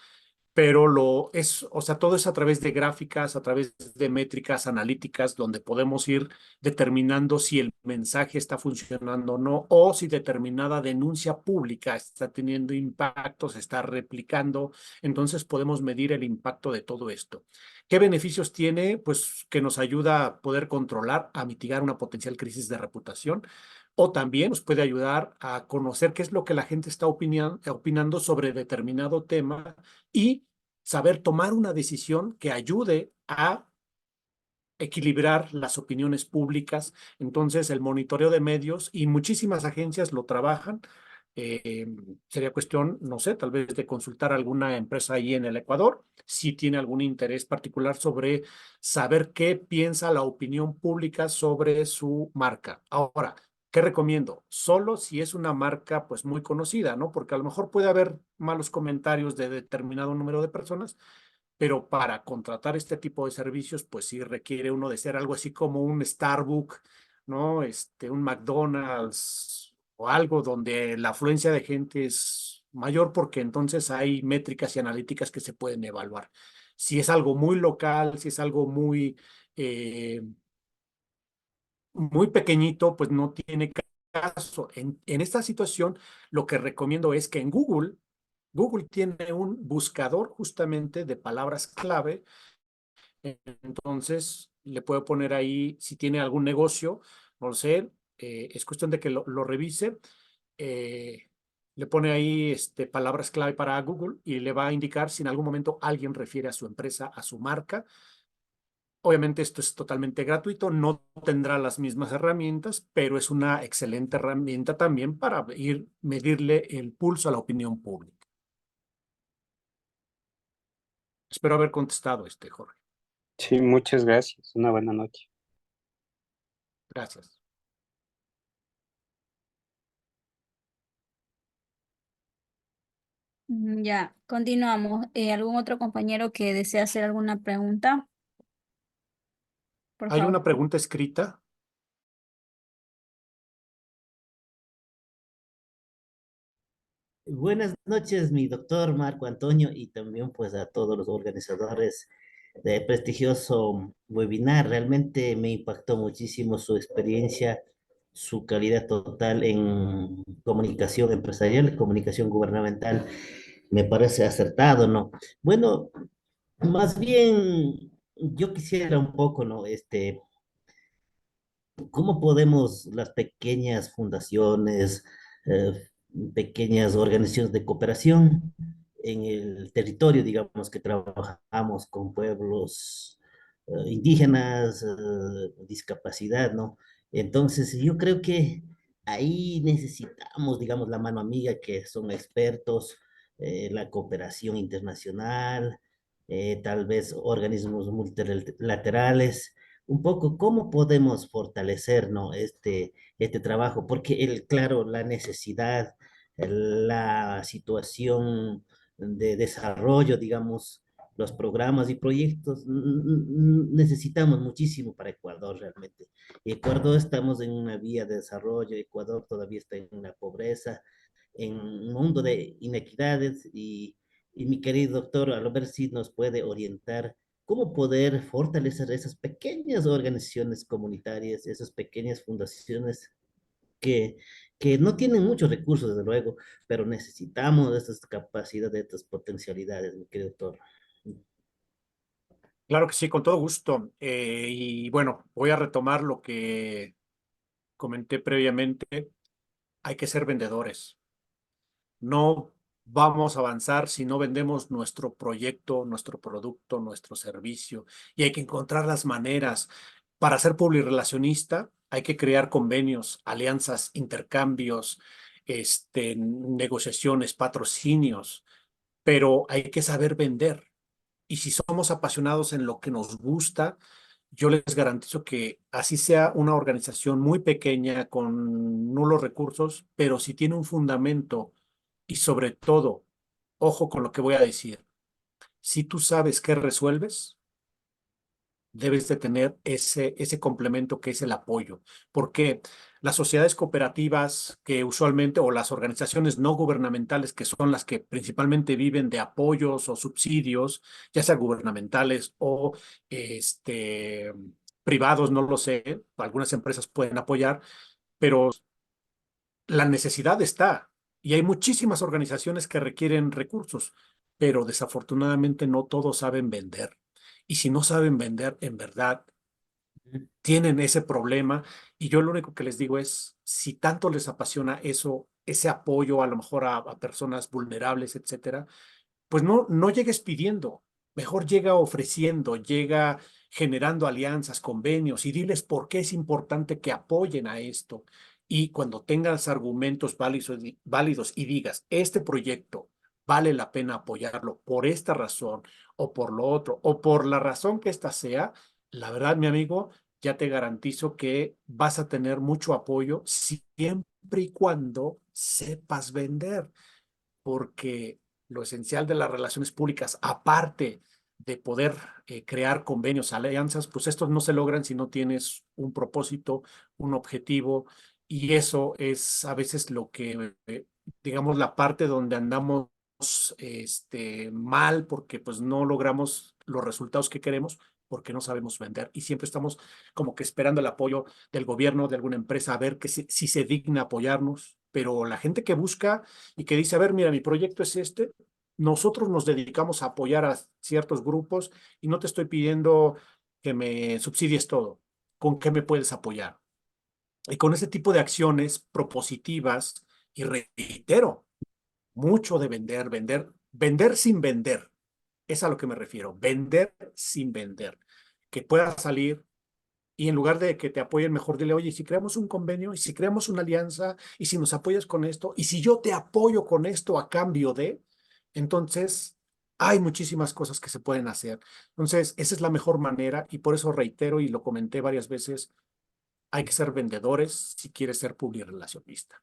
pero o sea, todo es a través de gráficas, a través de métricas analíticas, donde podemos ir determinando si el mensaje está funcionando o no, o si determinada denuncia pública está teniendo impacto, se está replicando. Entonces podemos medir el impacto de todo esto. ¿Qué beneficios tiene? Pues que nos ayuda a poder controlar, a mitigar una potencial crisis de reputación. O también nos puede ayudar a conocer qué es lo que la gente está opinando sobre determinado tema y saber tomar una decisión que ayude a equilibrar las opiniones públicas. Entonces, el monitoreo de medios y muchísimas agencias lo trabajan. Eh, Sería cuestión, no sé, tal vez de consultar a alguna empresa ahí en el Ecuador, si tiene algún interés particular sobre saber qué piensa la opinión pública sobre su marca. Ahora, ¿qué recomiendo? Solo si es una marca pues muy conocida, ¿no? Porque a lo mejor puede haber malos comentarios de determinado número de personas, pero para contratar este tipo de servicios, pues sí requiere uno de ser algo así como un Starbucks, ¿no? Un McDonald's o algo donde la afluencia de gente es mayor porque entonces hay métricas y analíticas que se pueden evaluar. Si es algo muy local, si es algo eh, muy pequeñito, pues no tiene caso. En esta situación, lo que recomiendo es que en Google tiene un buscador justamente de palabras clave. Entonces, le puedo poner ahí, si tiene algún negocio, no sé, es cuestión de que lo revise. eh, Le pone ahí palabras clave para Google y le va a indicar si en algún momento alguien refiere a su empresa, a su marca. Obviamente esto es totalmente gratuito, no tendrá las mismas herramientas, pero es una excelente herramienta también para ir medirle el pulso a la opinión pública. Espero haber contestado Jorge. Sí, muchas gracias. Una buena noche. Gracias. Ya, continuamos. ¿Algún otro compañero que desea hacer alguna pregunta? Por ¿Hay favor. una pregunta escrita? Buenas noches, mi doctor Marco Antonio, y también pues a todos los organizadores de prestigioso webinar. Realmente me impactó muchísimo su experiencia, su calidad total en comunicación empresarial, comunicación gubernamental. Me parece acertado, ¿no? Bueno, más bien yo quisiera un poco, ¿no? ¿Cómo podemos las pequeñas fundaciones, pequeñas organizaciones de cooperación en el territorio, digamos, que trabajamos con pueblos indígenas, discapacidad, ¿no? Entonces, yo creo que ahí necesitamos, digamos, la mano amiga, que son expertos, la cooperación internacional, tal vez organismos multilaterales, un poco cómo podemos fortalecer, ¿no? Este trabajo, porque claro, la necesidad, la situación de desarrollo, digamos, los programas y proyectos, necesitamos muchísimo para Ecuador realmente. Ecuador estamos en una vía de desarrollo, Ecuador todavía está en la pobreza, en un mundo de inequidades, Y mi querido doctor, a ver si nos puede orientar cómo poder fortalecer esas pequeñas organizaciones comunitarias, esas pequeñas fundaciones que, que no tienen muchos recursos, desde luego, pero necesitamos de estas capacidades, de estas potencialidades, mi querido doctor. Claro que sí, con todo gusto. Y bueno, voy a retomar lo que comenté previamente. Hay que ser vendedores. No vamos a avanzar si no vendemos nuestro proyecto, nuestro producto, nuestro servicio. Y hay que encontrar las maneras. Para ser publirelacionista, hay que crear convenios, alianzas, intercambios, negociaciones, patrocinios, pero hay que saber vender. Y si somos apasionados en lo que nos gusta, yo les garantizo que así sea una organización muy pequeña con nulos recursos, pero si tiene un fundamento y sobre todo, ojo con lo que voy a decir, si tú sabes qué resuelves, debes de tener ese complemento que es el apoyo. Porque las sociedades cooperativas que usualmente, o las organizaciones no gubernamentales, que son las que principalmente viven de apoyos o subsidios, ya sea gubernamentales o este, privados, no lo sé, algunas empresas pueden apoyar, pero la necesidad está y hay muchísimas organizaciones que requieren recursos, pero desafortunadamente no todos saben vender. Y si no saben vender, en verdad, tienen ese problema. Y yo lo único que les digo es, si tanto les apasiona eso, ese apoyo a lo mejor a personas vulnerables, etcétera, pues no llegues pidiendo, mejor llega ofreciendo, llega generando alianzas, convenios y diles por qué es importante que apoyen a esto. Y cuando tengas argumentos válidos y digas, este proyecto vale la pena apoyarlo por esta razón o por lo otro o por la razón que ésta sea, la verdad, mi amigo, ya te garantizo que vas a tener mucho apoyo siempre y cuando sepas vender, porque lo esencial de las relaciones públicas, aparte de poder crear convenios, alianzas, pues estos no se logran si no tienes un propósito, un objetivo, y eso es a veces lo que, digamos, la parte donde andamos mal porque pues no logramos los resultados que queremos porque no sabemos vender y siempre estamos como que esperando el apoyo del gobierno, de alguna empresa, a ver que si se digna apoyarnos, pero la gente que busca y que dice, a ver, mira, mi proyecto es este, nosotros nos dedicamos a apoyar a ciertos grupos y no te estoy pidiendo que me subsidies todo, ¿con qué me puedes apoyar? Y con ese tipo de acciones propositivas, y reitero, mucho de vender sin vender, es a lo que me refiero, vender sin vender, que pueda salir y en lugar de que te apoyen, mejor dile, oye, ¿y si creamos un convenio, y si creamos una alianza, y si nos apoyas con esto, y si yo te apoyo con esto a cambio de, entonces hay muchísimas cosas que se pueden hacer. Entonces, esa es la mejor manera y por eso reitero y lo comenté varias veces, hay que ser vendedores si quieres ser publirelacionista.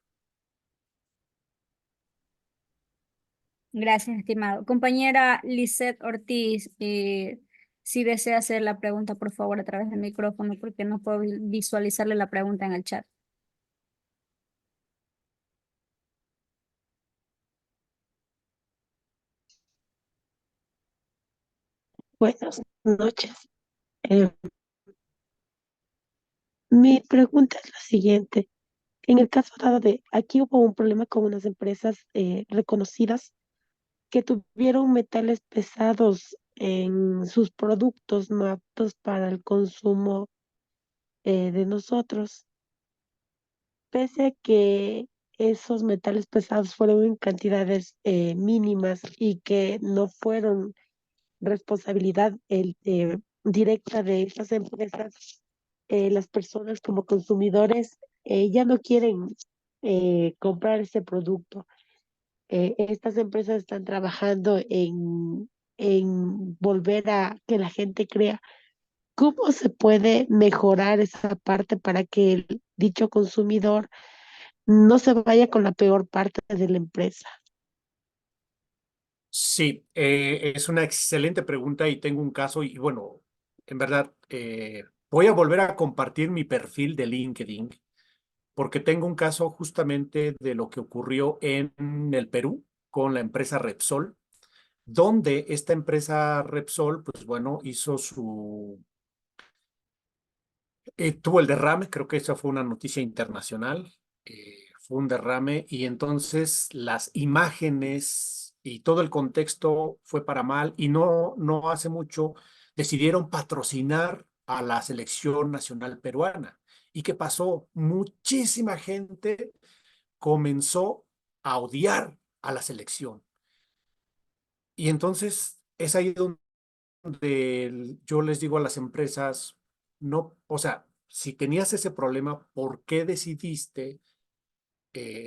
Gracias, estimado. Compañera Lisette Ortiz, si desea hacer la pregunta, por favor, a través del micrófono, porque no puedo visualizarle la pregunta en el chat. Buenas noches. Eh, Mi pregunta es la siguiente. En el caso dado de, aquí hubo un problema con unas empresas reconocidas que tuvieron metales pesados en sus productos no aptos para el consumo de nosotros, pese a que esos metales pesados fueron en cantidades mínimas y que no fueron responsabilidad directa de estas empresas, las personas como consumidores ya no quieren comprar ese producto. Estas empresas están trabajando en volver a que la gente crea cómo se puede mejorar esa parte para que el dicho consumidor no se vaya con la peor parte de la empresa. Sí, es una excelente pregunta y tengo un caso y bueno, en verdad, voy a volver a compartir mi perfil de LinkedIn porque tengo un caso justamente de lo que ocurrió en el Perú con la empresa Repsol, donde esta empresa Repsol, pues bueno, tuvo el derrame, creo que esa fue una noticia internacional, fue un derrame y entonces las imágenes y todo el contexto fue para mal y no hace mucho decidieron patrocinar a la selección nacional peruana. ¿Y qué pasó? Muchísima gente comenzó a odiar a la selección. Y entonces es ahí donde yo les digo a las empresas, no, o sea, si tenías ese problema, ¿por qué decidiste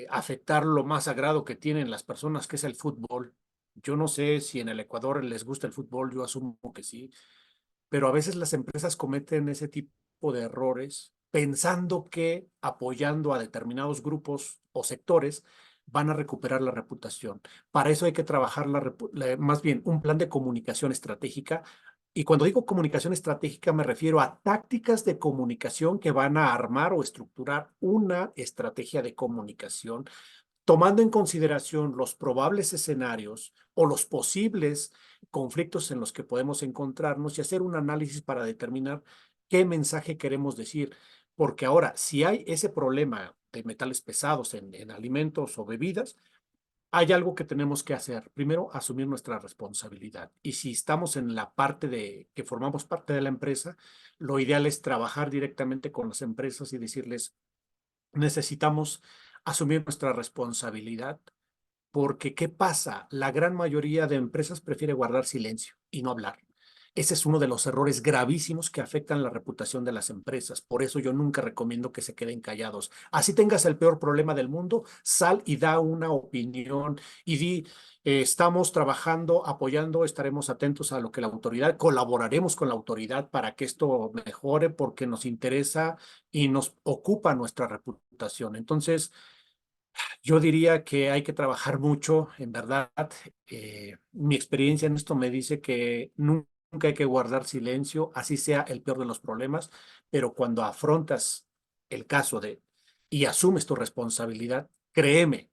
afectar lo más sagrado que tienen las personas, que es el fútbol? Yo no sé si en el Ecuador les gusta el fútbol, yo asumo que sí, pero a veces las empresas cometen ese tipo de errores pensando que apoyando a determinados grupos o sectores van a recuperar la reputación. Para eso hay que trabajar más bien un plan de comunicación estratégica. Y cuando digo comunicación estratégica me refiero a tácticas de comunicación que van a armar o estructurar una estrategia de comunicación tomando en consideración los probables escenarios o los posibles conflictos en los que podemos encontrarnos y hacer un análisis para determinar qué mensaje queremos decir. Porque ahora, si hay ese problema de metales pesados en alimentos o bebidas, hay algo que tenemos que hacer. Primero, asumir nuestra responsabilidad. Y si estamos en la parte de que formamos parte de la empresa, lo ideal es trabajar directamente con las empresas y decirles, necesitamos asumir nuestra responsabilidad, porque ¿qué pasa? La gran mayoría de empresas prefiere guardar silencio y no hablar. Ese es uno de los errores gravísimos que afectan la reputación de las empresas. Por eso yo nunca recomiendo que se queden callados. Así tengas el peor problema del mundo, sal y da una opinión y di, estamos trabajando, apoyando, estaremos atentos a lo que la autoridad, colaboraremos con la autoridad para que esto mejore porque nos interesa y nos ocupa nuestra reputación. Entonces, yo diría que hay que trabajar mucho, en verdad. Mi experiencia en esto me dice que nunca hay que guardar silencio, así sea el peor de los problemas, pero cuando afrontas el caso y asumes tu responsabilidad, créeme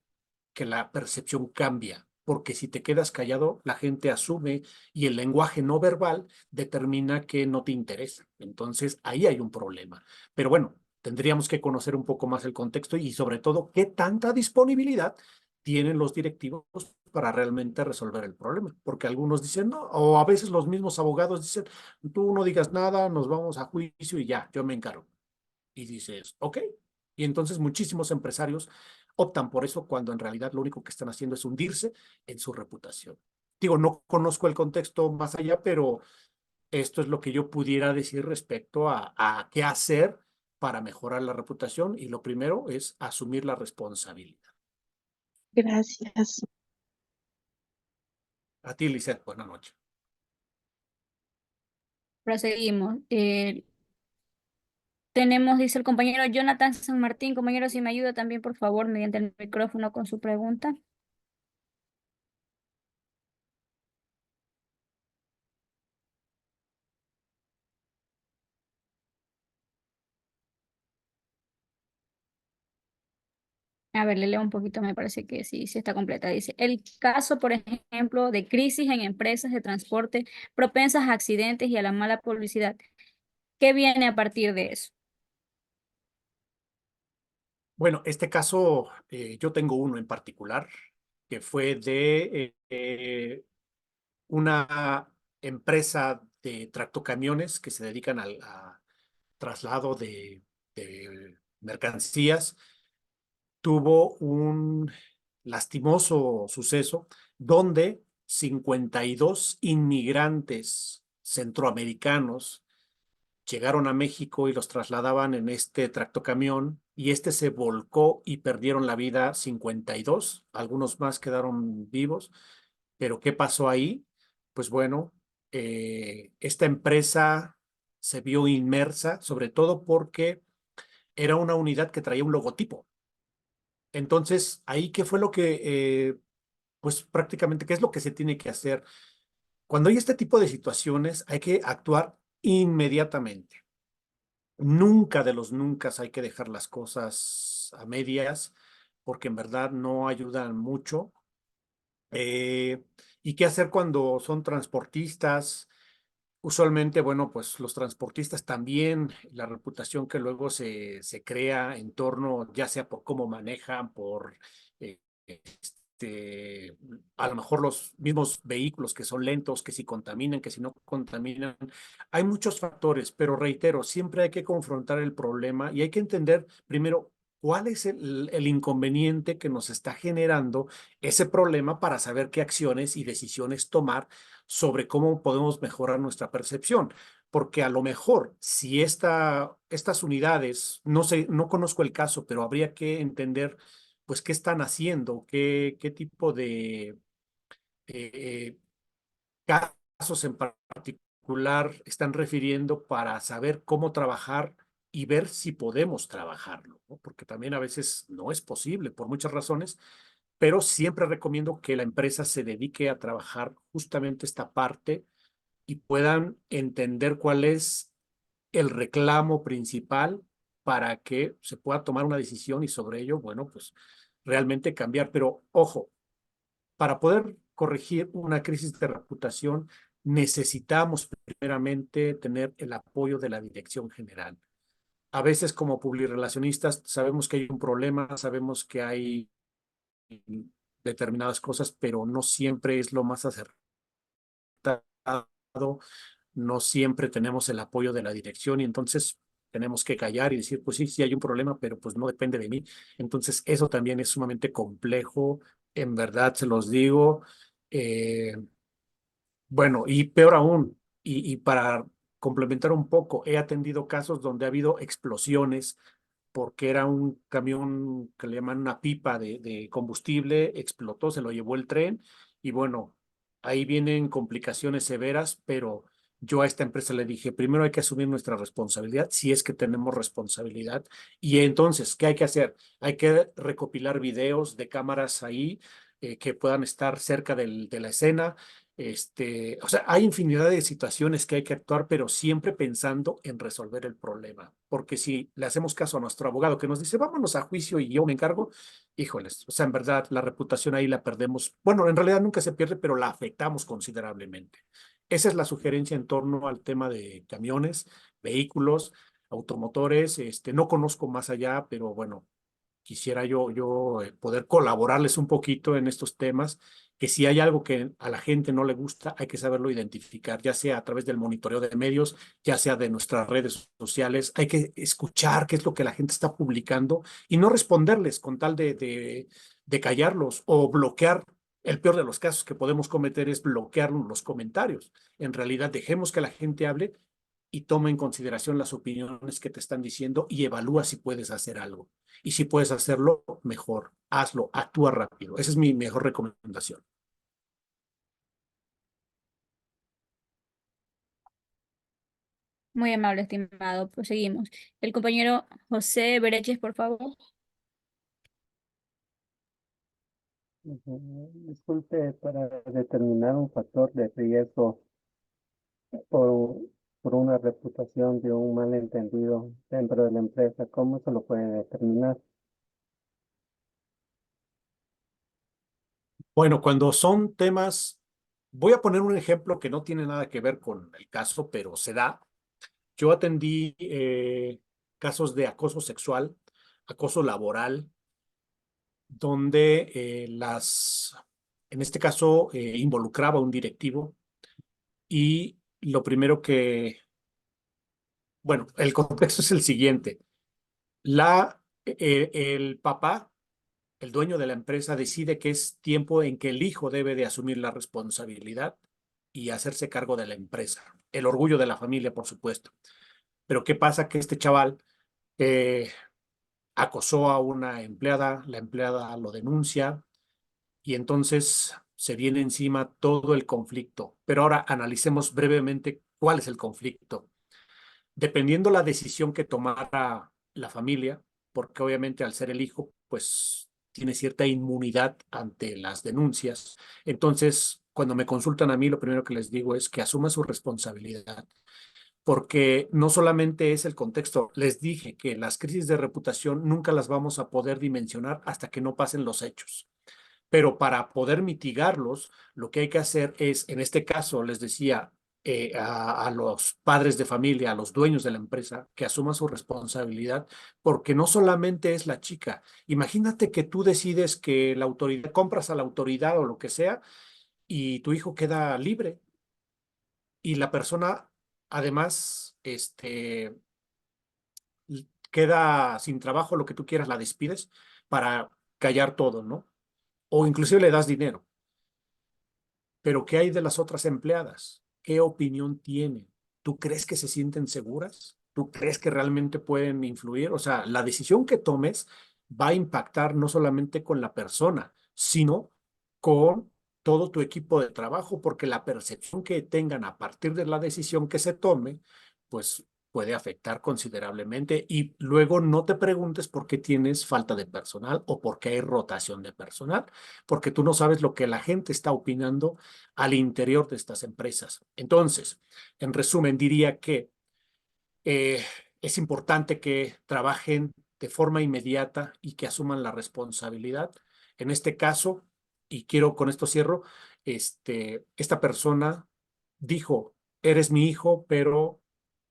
que la percepción cambia, porque si te quedas callado, la gente asume y el lenguaje no verbal determina que no te interesa. Entonces, ahí hay un problema. Pero bueno, tendríamos que conocer un poco más el contexto y sobre todo qué tanta disponibilidad tienen los directivos para realmente resolver el problema, porque algunos dicen no, o a veces los mismos abogados dicen, tú no digas nada, nos vamos a juicio y ya, yo me encargo. Y dices, ok. Y entonces muchísimos empresarios optan por eso cuando en realidad lo único que están haciendo es hundirse en su reputación. Digo, no conozco el contexto más allá, pero esto es lo que yo pudiera decir respecto a qué hacer para mejorar la reputación y lo primero es asumir la responsabilidad. Gracias. A ti, Lisette, buenas noches. Proseguimos. Tenemos, dice el compañero Jonathan San Martín. Compañero, si me ayuda también, por favor, mediante el micrófono con su pregunta. A ver, le leo un poquito, me parece que sí, sí está completa. Dice, el caso, por ejemplo, de crisis en empresas de transporte propensas a accidentes y a la mala publicidad. ¿Qué viene a partir de eso? Bueno, este caso, yo tengo uno en particular que fue de una empresa de tractocamiones que se dedican a traslado de mercancías, tuvo un lastimoso suceso donde 52 inmigrantes centroamericanos llegaron a México y los trasladaban en este tractocamión y este se volcó y perdieron la vida 52, algunos más quedaron vivos, pero ¿qué pasó ahí? Pues bueno, esta empresa se vio inmersa, sobre todo porque era una unidad que traía un logotipo. Entonces, ahí, ¿qué fue lo que, pues prácticamente, qué es lo que se tiene que hacer? Cuando hay este tipo de situaciones, hay que actuar inmediatamente. Nunca de los nunca hay que dejar las cosas a medias, porque en verdad no ayudan mucho. ¿Y qué hacer cuando son transportistas? Usualmente, bueno, pues los transportistas también, la reputación que luego se crea en torno, ya sea por cómo manejan, por a lo mejor los mismos vehículos que son lentos, que si contaminan, que si no contaminan. Hay muchos factores, pero reitero, siempre hay que confrontar el problema y hay que entender primero cuál es el inconveniente que nos está generando ese problema para saber qué acciones y decisiones tomar sobre cómo podemos mejorar nuestra percepción. Porque a lo mejor, si estas unidades, no sé, no conozco el caso, pero habría que entender, pues, qué están haciendo, qué tipo de eh, casos en particular están refiriendo para saber cómo trabajar y ver si podemos trabajarlo, ¿no? Porque también a veces no es posible por muchas razones, pero siempre recomiendo que la empresa se dedique a trabajar justamente esta parte y puedan entender cuál es el reclamo principal para que se pueda tomar una decisión y sobre ello, bueno, pues realmente cambiar. Pero ojo, para poder corregir una crisis de reputación, necesitamos primeramente tener el apoyo de la dirección general. A veces como publirelacionistas sabemos que hay un problema, sabemos que hay determinadas cosas, pero no siempre es lo más acertado, no siempre tenemos el apoyo de la dirección y entonces tenemos que callar y decir, pues sí, sí hay un problema, pero pues no depende de mí. Entonces eso también es sumamente complejo, en verdad se los digo. Eh, bueno, y peor aún, y para complementar un poco, he atendido casos donde ha habido explosiones porque era un camión que le llaman una pipa de combustible, explotó, se lo llevó el tren y bueno, ahí vienen complicaciones severas, pero yo a esta empresa le dije, primero hay que asumir nuestra responsabilidad, si es que tenemos responsabilidad, y entonces, ¿qué hay que hacer? Hay que recopilar videos de cámaras ahí que puedan estar cerca de la escena. O sea, hay infinidad de situaciones que hay que actuar, pero siempre pensando en resolver el problema. Porque si le hacemos caso a nuestro abogado que nos dice, vámonos a juicio y yo me encargo, híjoles, o sea, en verdad, la reputación ahí la perdemos. Bueno, en realidad nunca se pierde, pero la afectamos considerablemente. Esa es la sugerencia en torno al tema de camiones, vehículos, automotores. No conozco más allá, pero bueno, quisiera yo poder colaborarles un poquito en estos temas, que si hay algo que a la gente no le gusta, hay que saberlo identificar, ya sea a través del monitoreo de medios, ya sea de nuestras redes sociales, hay que escuchar qué es lo que la gente está publicando y no responderles con tal de callarlos o bloquear. El peor de los casos que podemos cometer es bloquear los comentarios. En realidad, dejemos que la gente hable y toma en consideración las opiniones que te están diciendo y evalúa si puedes hacer algo. Y si puedes hacerlo, mejor, hazlo, actúa rápido. Esa es mi mejor recomendación. Muy amable, estimado. Proseguimos. El compañero José Bereches, por favor. Disculpe, para determinar un factor de riesgo por, por una reputación de un malentendido dentro de la empresa, ¿cómo se lo puede determinar? Bueno, cuando son temas, voy a poner un ejemplo que no tiene nada que ver con el caso, pero se da. Yo atendí casos de acoso sexual, acoso laboral, donde en este caso, involucraba a un directivo y lo primero bueno, el contexto es el siguiente. El papá, el dueño de la empresa, decide que es tiempo en que el hijo debe de asumir la responsabilidad y hacerse cargo de la empresa. El orgullo de la familia, por supuesto. Pero ¿qué pasa? Que este chaval acosó a una empleada, la empleada lo denuncia y entonces se viene encima todo el conflicto. Pero ahora analicemos brevemente cuál es el conflicto. Dependiendo la decisión que tomara la familia, porque obviamente al ser el hijo, pues tiene cierta inmunidad ante las denuncias. Entonces, cuando me consultan a mí, lo primero que les digo es que asuma su responsabilidad, porque no solamente es el contexto. Les dije que las crisis de reputación nunca las vamos a poder dimensionar hasta que no pasen los hechos. Pero para poder mitigarlos, lo que hay que hacer es, en este caso, les decía a los padres de familia, a los dueños de la empresa, que asuman su responsabilidad, porque no solamente es la chica. Imagínate que tú decides que la autoridad, compras a la autoridad o lo que sea, y tu hijo queda libre. Y la persona, además, queda sin trabajo, lo que tú quieras, la despides para callar todo, ¿no? O inclusive le das dinero. Pero ¿qué hay de las otras empleadas? ¿Qué opinión tienen? ¿Tú crees que se sienten seguras? ¿Tú crees que realmente pueden influir? O sea, la decisión que tomes va a impactar no solamente con la persona, sino con todo tu equipo de trabajo, porque la percepción que tengan a partir de la decisión que se tome, pues puede afectar considerablemente. Y luego no te preguntes por qué tienes falta de personal o por qué hay rotación de personal, porque tú no sabes lo que la gente está opinando al interior de estas empresas. Entonces, en resumen, diría que eh, es importante que trabajen de forma inmediata y que asuman la responsabilidad. En este caso, y quiero con esto cierro, esta persona dijo, eres mi hijo, pero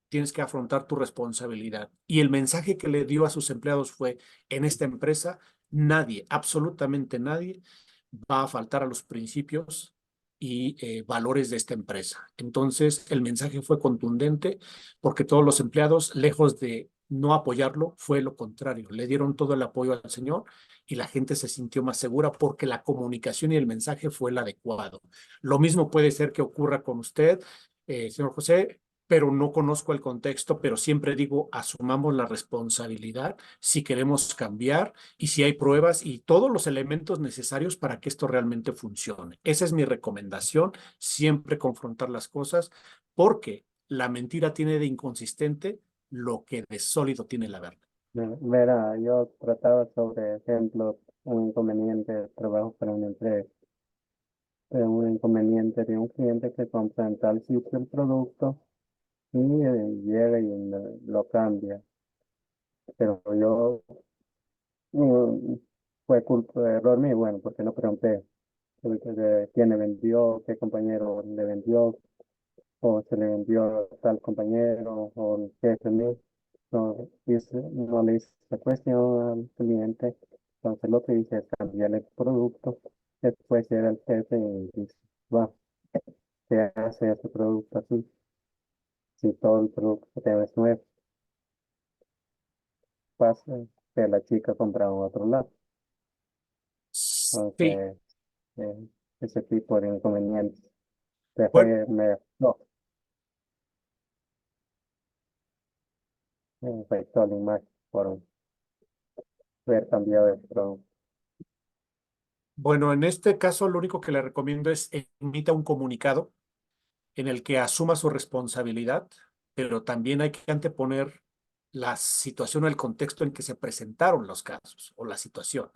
tienes que afrontar tu responsabilidad. Y el mensaje que le dio a sus empleados fue, en esta empresa, nadie, absolutamente nadie, va a faltar a los principios y valores de esta empresa. Entonces, el mensaje fue contundente porque todos los empleados, lejos de no apoyarlo, fue lo contrario. Le dieron todo el apoyo al señor y la gente se sintió más segura porque la comunicación y el mensaje fue el adecuado. Lo mismo puede ser que ocurra con usted, señor José, pero no conozco el contexto, pero siempre digo, asumamos la responsabilidad si queremos cambiar y si hay pruebas y todos los elementos necesarios para que esto realmente funcione. Esa es mi recomendación, siempre confrontar las cosas, porque la mentira tiene de inconsistente lo que de sólido tiene la verdad. Verá, yo trataba sobre ejemplo un inconveniente de trabajo para una empresa, un inconveniente de un cliente que compra en tal sitio el producto y llega y lo cambia. Pero yo, fue culpa, error mío, bueno, porque no pregunté quién le vendió, qué compañero le vendió, o se le vendió a tal compañero, o el jefe mío. No le hice la cuestión al cliente, entonces lo que hice es cambiarle el producto. Después llega el jefe y dice, va, ¿qué hace este producto así? Si todo el producto que es nuevo, pasa que la chica compra en otro lado. Sí, Entonces, eh, ese tipo de inconvenientes. bueno, No, me afectó la imagen por haber cambiado el producto. bueno, en este caso lo único que le recomiendo es emita un comunicado en el que asuma su responsabilidad, pero también hay que anteponer la situación o el contexto en que se presentaron los casos o la situación.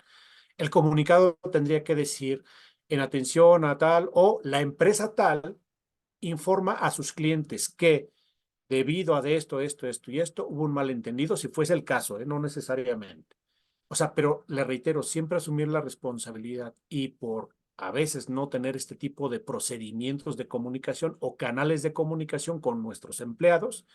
El comunicado tendría que decir en atención a tal o la empresa tal informa a sus clientes que debido a de esto y esto, hubo un malentendido, si fuese el caso, no necesariamente. O sea, pero le reitero, siempre asumir la responsabilidad y por a veces no tener este tipo de procedimientos de comunicación o canales de comunicación con nuestros empleados,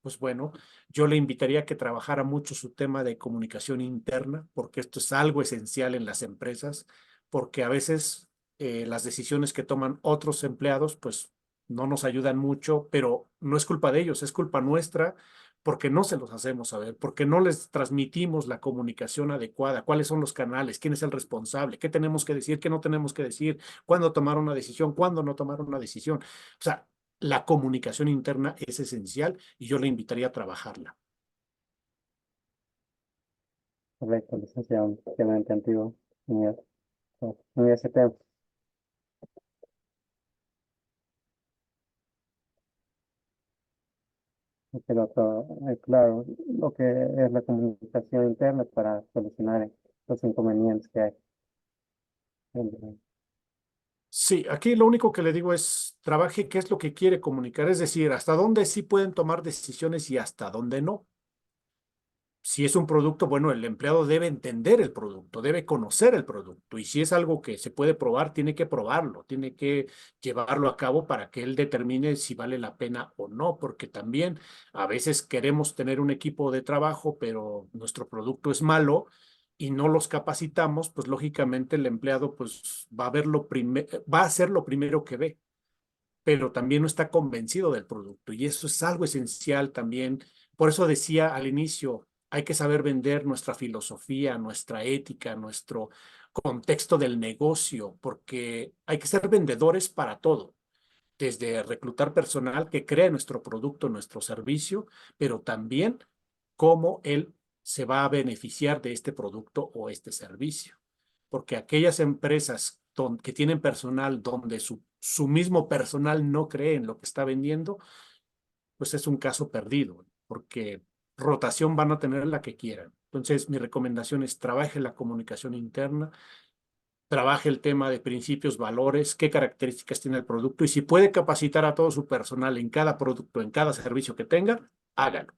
pues bueno, yo le invitaría a que trabajara mucho su tema de comunicación interna, porque esto es algo esencial en las empresas, porque a veces las decisiones que toman otros empleados, pues no nos ayudan mucho, pero no es culpa de ellos, es culpa nuestra porque no se los hacemos saber, porque no les transmitimos la comunicación adecuada, cuáles son los canales, quién es el responsable, qué tenemos que decir, qué no tenemos que decir, cuándo tomar una decisión, cuándo no tomar una decisión. O sea, la comunicación interna es esencial y yo le invitaría a trabajarla. Correcto, licenciado, quedó entendido en ese tema. Pero claro, lo que es la comunicación interna para solucionar los inconvenientes que hay. Sí, aquí lo único que le digo es trabaje qué es lo que quiere comunicar, es decir, hasta dónde sí pueden tomar decisiones y hasta dónde no. Si es un producto, bueno, el empleado debe entender el producto, debe conocer el producto. Y si es algo que se puede probar, tiene que probarlo, tiene que llevarlo a cabo para que él determine si vale la pena o no, porque también a veces queremos tener un equipo de trabajo, pero nuestro producto es malo y no los capacitamos, pues lógicamente el empleado pues va a ver va a hacer lo primero que ve, pero también no está convencido del producto. Y eso es algo esencial también. Por eso decía al inicio, hay que saber vender nuestra filosofía, nuestra ética, nuestro contexto del negocio, porque hay que ser vendedores para todo, desde reclutar personal que cree nuestro producto, nuestro servicio, pero también cómo él se va a beneficiar de este producto o este servicio. Porque aquellas empresas que tienen personal donde su mismo personal no cree en lo que está vendiendo, pues es un caso perdido, porque rotación van a tener la que quieran. Entonces, mi recomendación es trabaje la comunicación interna, trabaje el tema de principios, valores, qué características tiene el producto y si puede capacitar a todo su personal en cada producto, en cada servicio que tenga, hágalo.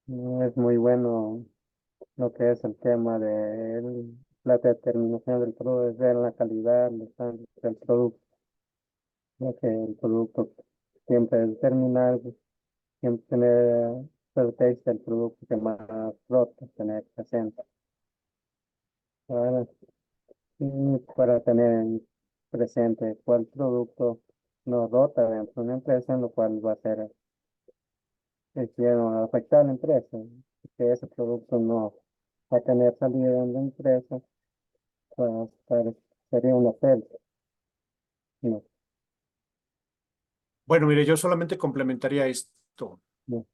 Es muy bueno lo que es el tema de la determinación del producto, de la calidad del producto, ya que el producto siempre determinar, siempre tener certeza del producto que más rota, tener presente. Ahora, y para tener presente cuál producto nos rota dentro de una empresa, en lo cual va a ser quiero afectar a la empresa, que ese producto no va a tener salida en la empresa, pues sería una pérdida. No, Bueno, mire, yo solamente complementaría esto. no,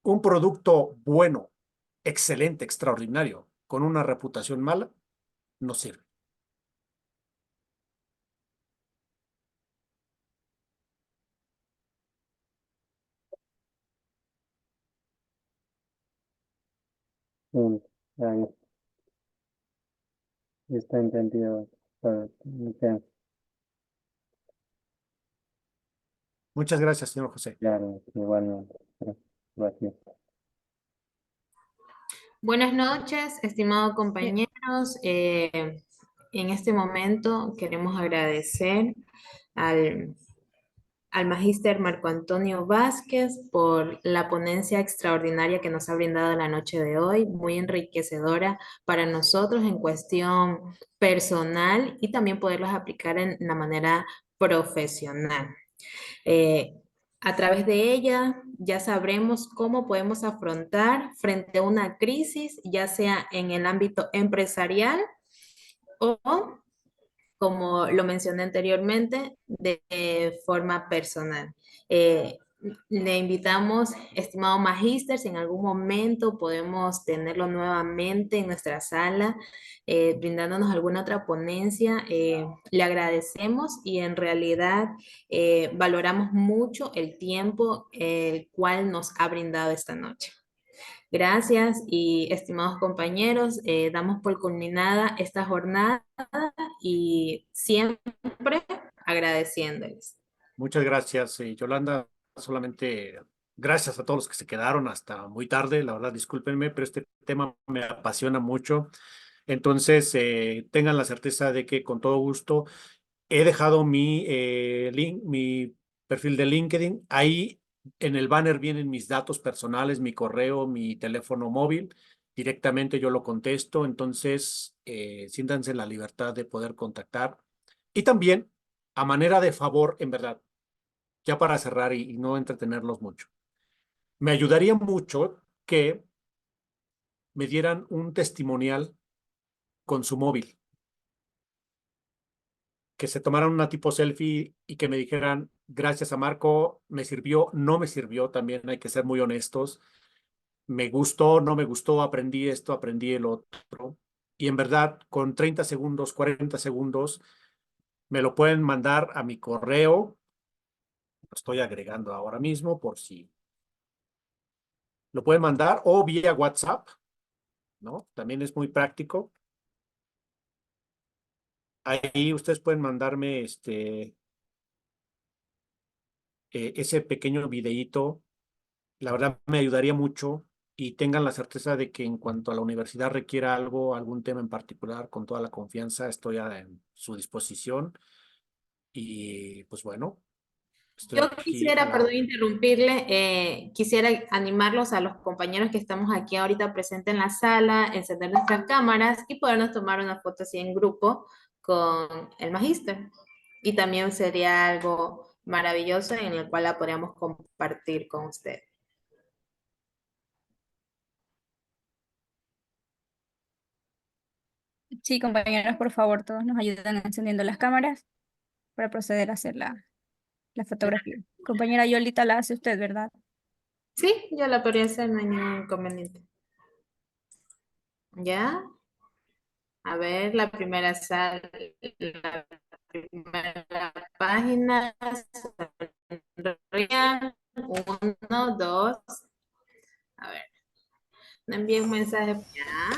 Un producto bueno, excelente, extraordinario, con una reputación mala, no sirve. no, ahí está entendido. Ok, Muchas gracias, señor José. claro, igualmente. Gracias. Buenas noches, estimados compañeros. En este momento queremos agradecer al, al magíster Marco Antonio Vázquez por la ponencia extraordinaria que nos ha brindado la noche de hoy, muy enriquecedora para nosotros en cuestión personal y también poderlos aplicar en la manera profesional. Eh, a través de ella ya sabremos cómo podemos afrontar frente a una crisis, ya sea en el ámbito empresarial o, como lo mencioné anteriormente, de forma personal. Eh, Le invitamos, estimado magíster, si en algún momento podemos tenerlo nuevamente en nuestra sala, brindándonos alguna otra ponencia, le agradecemos y en realidad valoramos mucho el tiempo el cual nos ha brindado esta noche. Gracias y estimados compañeros, damos por culminada esta jornada y siempre agradeciéndoles. Muchas gracias, Yolanda. Solamente gracias a todos los que se quedaron hasta muy tarde. La verdad, discúlpenme, pero este tema me apasiona mucho. Entonces, tengan la certeza de que con todo gusto he dejado mi perfil de LinkedIn. Ahí en el banner vienen mis datos personales, mi correo, mi teléfono móvil. Directamente yo lo contesto. Entonces, siéntanse en la libertad de poder contactar. Y también, a manera de favor, en verdad, ya para cerrar y no entretenerlos mucho, me ayudaría mucho que me dieran un testimonial con su móvil, que se tomaran una tipo selfie y que me dijeran, gracias a Marco, me sirvió, no me sirvió, también hay que ser muy honestos, me gustó, no me gustó, aprendí esto, aprendí el otro. Y en verdad, con 30 segundos, 40 segundos, me lo pueden mandar a mi correo, lo estoy agregando ahora mismo por si lo pueden mandar o vía WhatsApp, ¿no? También es muy práctico. Ahí ustedes pueden mandarme ese pequeño videíto la verdad me ayudaría mucho y tengan la certeza de que en cuanto a la universidad requiera algo, algún tema en particular, con toda la confianza, estoy en su disposición y pues bueno, estoy Yo aquí a quisiera, la perdón orden. interrumpirle, quisiera animarlos a los compañeros que estamos aquí ahorita presentes en la sala, encender nuestras cámaras y podernos tomar una foto así en grupo con el magíster. Y también sería algo maravilloso en el cual la podríamos compartir con usted. Sí, compañeros, por favor, todos nos ayudan encendiendo las cámaras para proceder a hacer la fotografía. Compañera Yolita, la hace usted, ¿verdad? Sí, yo la podría hacer, no hay ningún inconveniente. ¿Ya? A ver, la primera página. Sonrían. Uno, dos. A ver, me envíe un mensaje. Ya.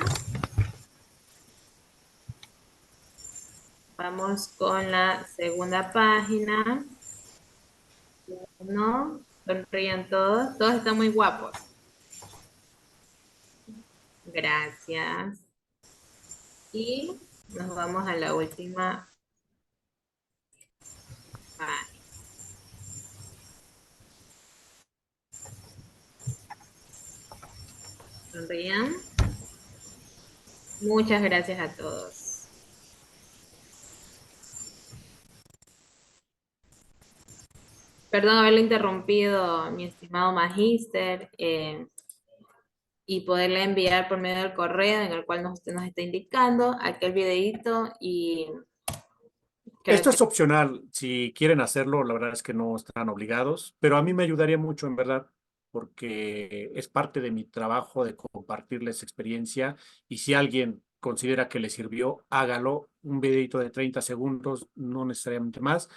Vamos con la segunda página. Uno, sonrían todos. Todos están muy guapos. Gracias. Y nos vamos a la última página. Sonrían. Muchas gracias a todos. Perdón haberle interrumpido, mi estimado magíster, y poderle enviar por medio del correo en el cual usted nos está indicando aquel videíto y creo Esto que es opcional, si quieren hacerlo, la verdad es que no están obligados, pero a mí me ayudaría mucho en verdad, porque es parte de mi trabajo de compartirles experiencia y si alguien considera que le sirvió, hágalo, un videito de 30 segundos, no necesariamente más,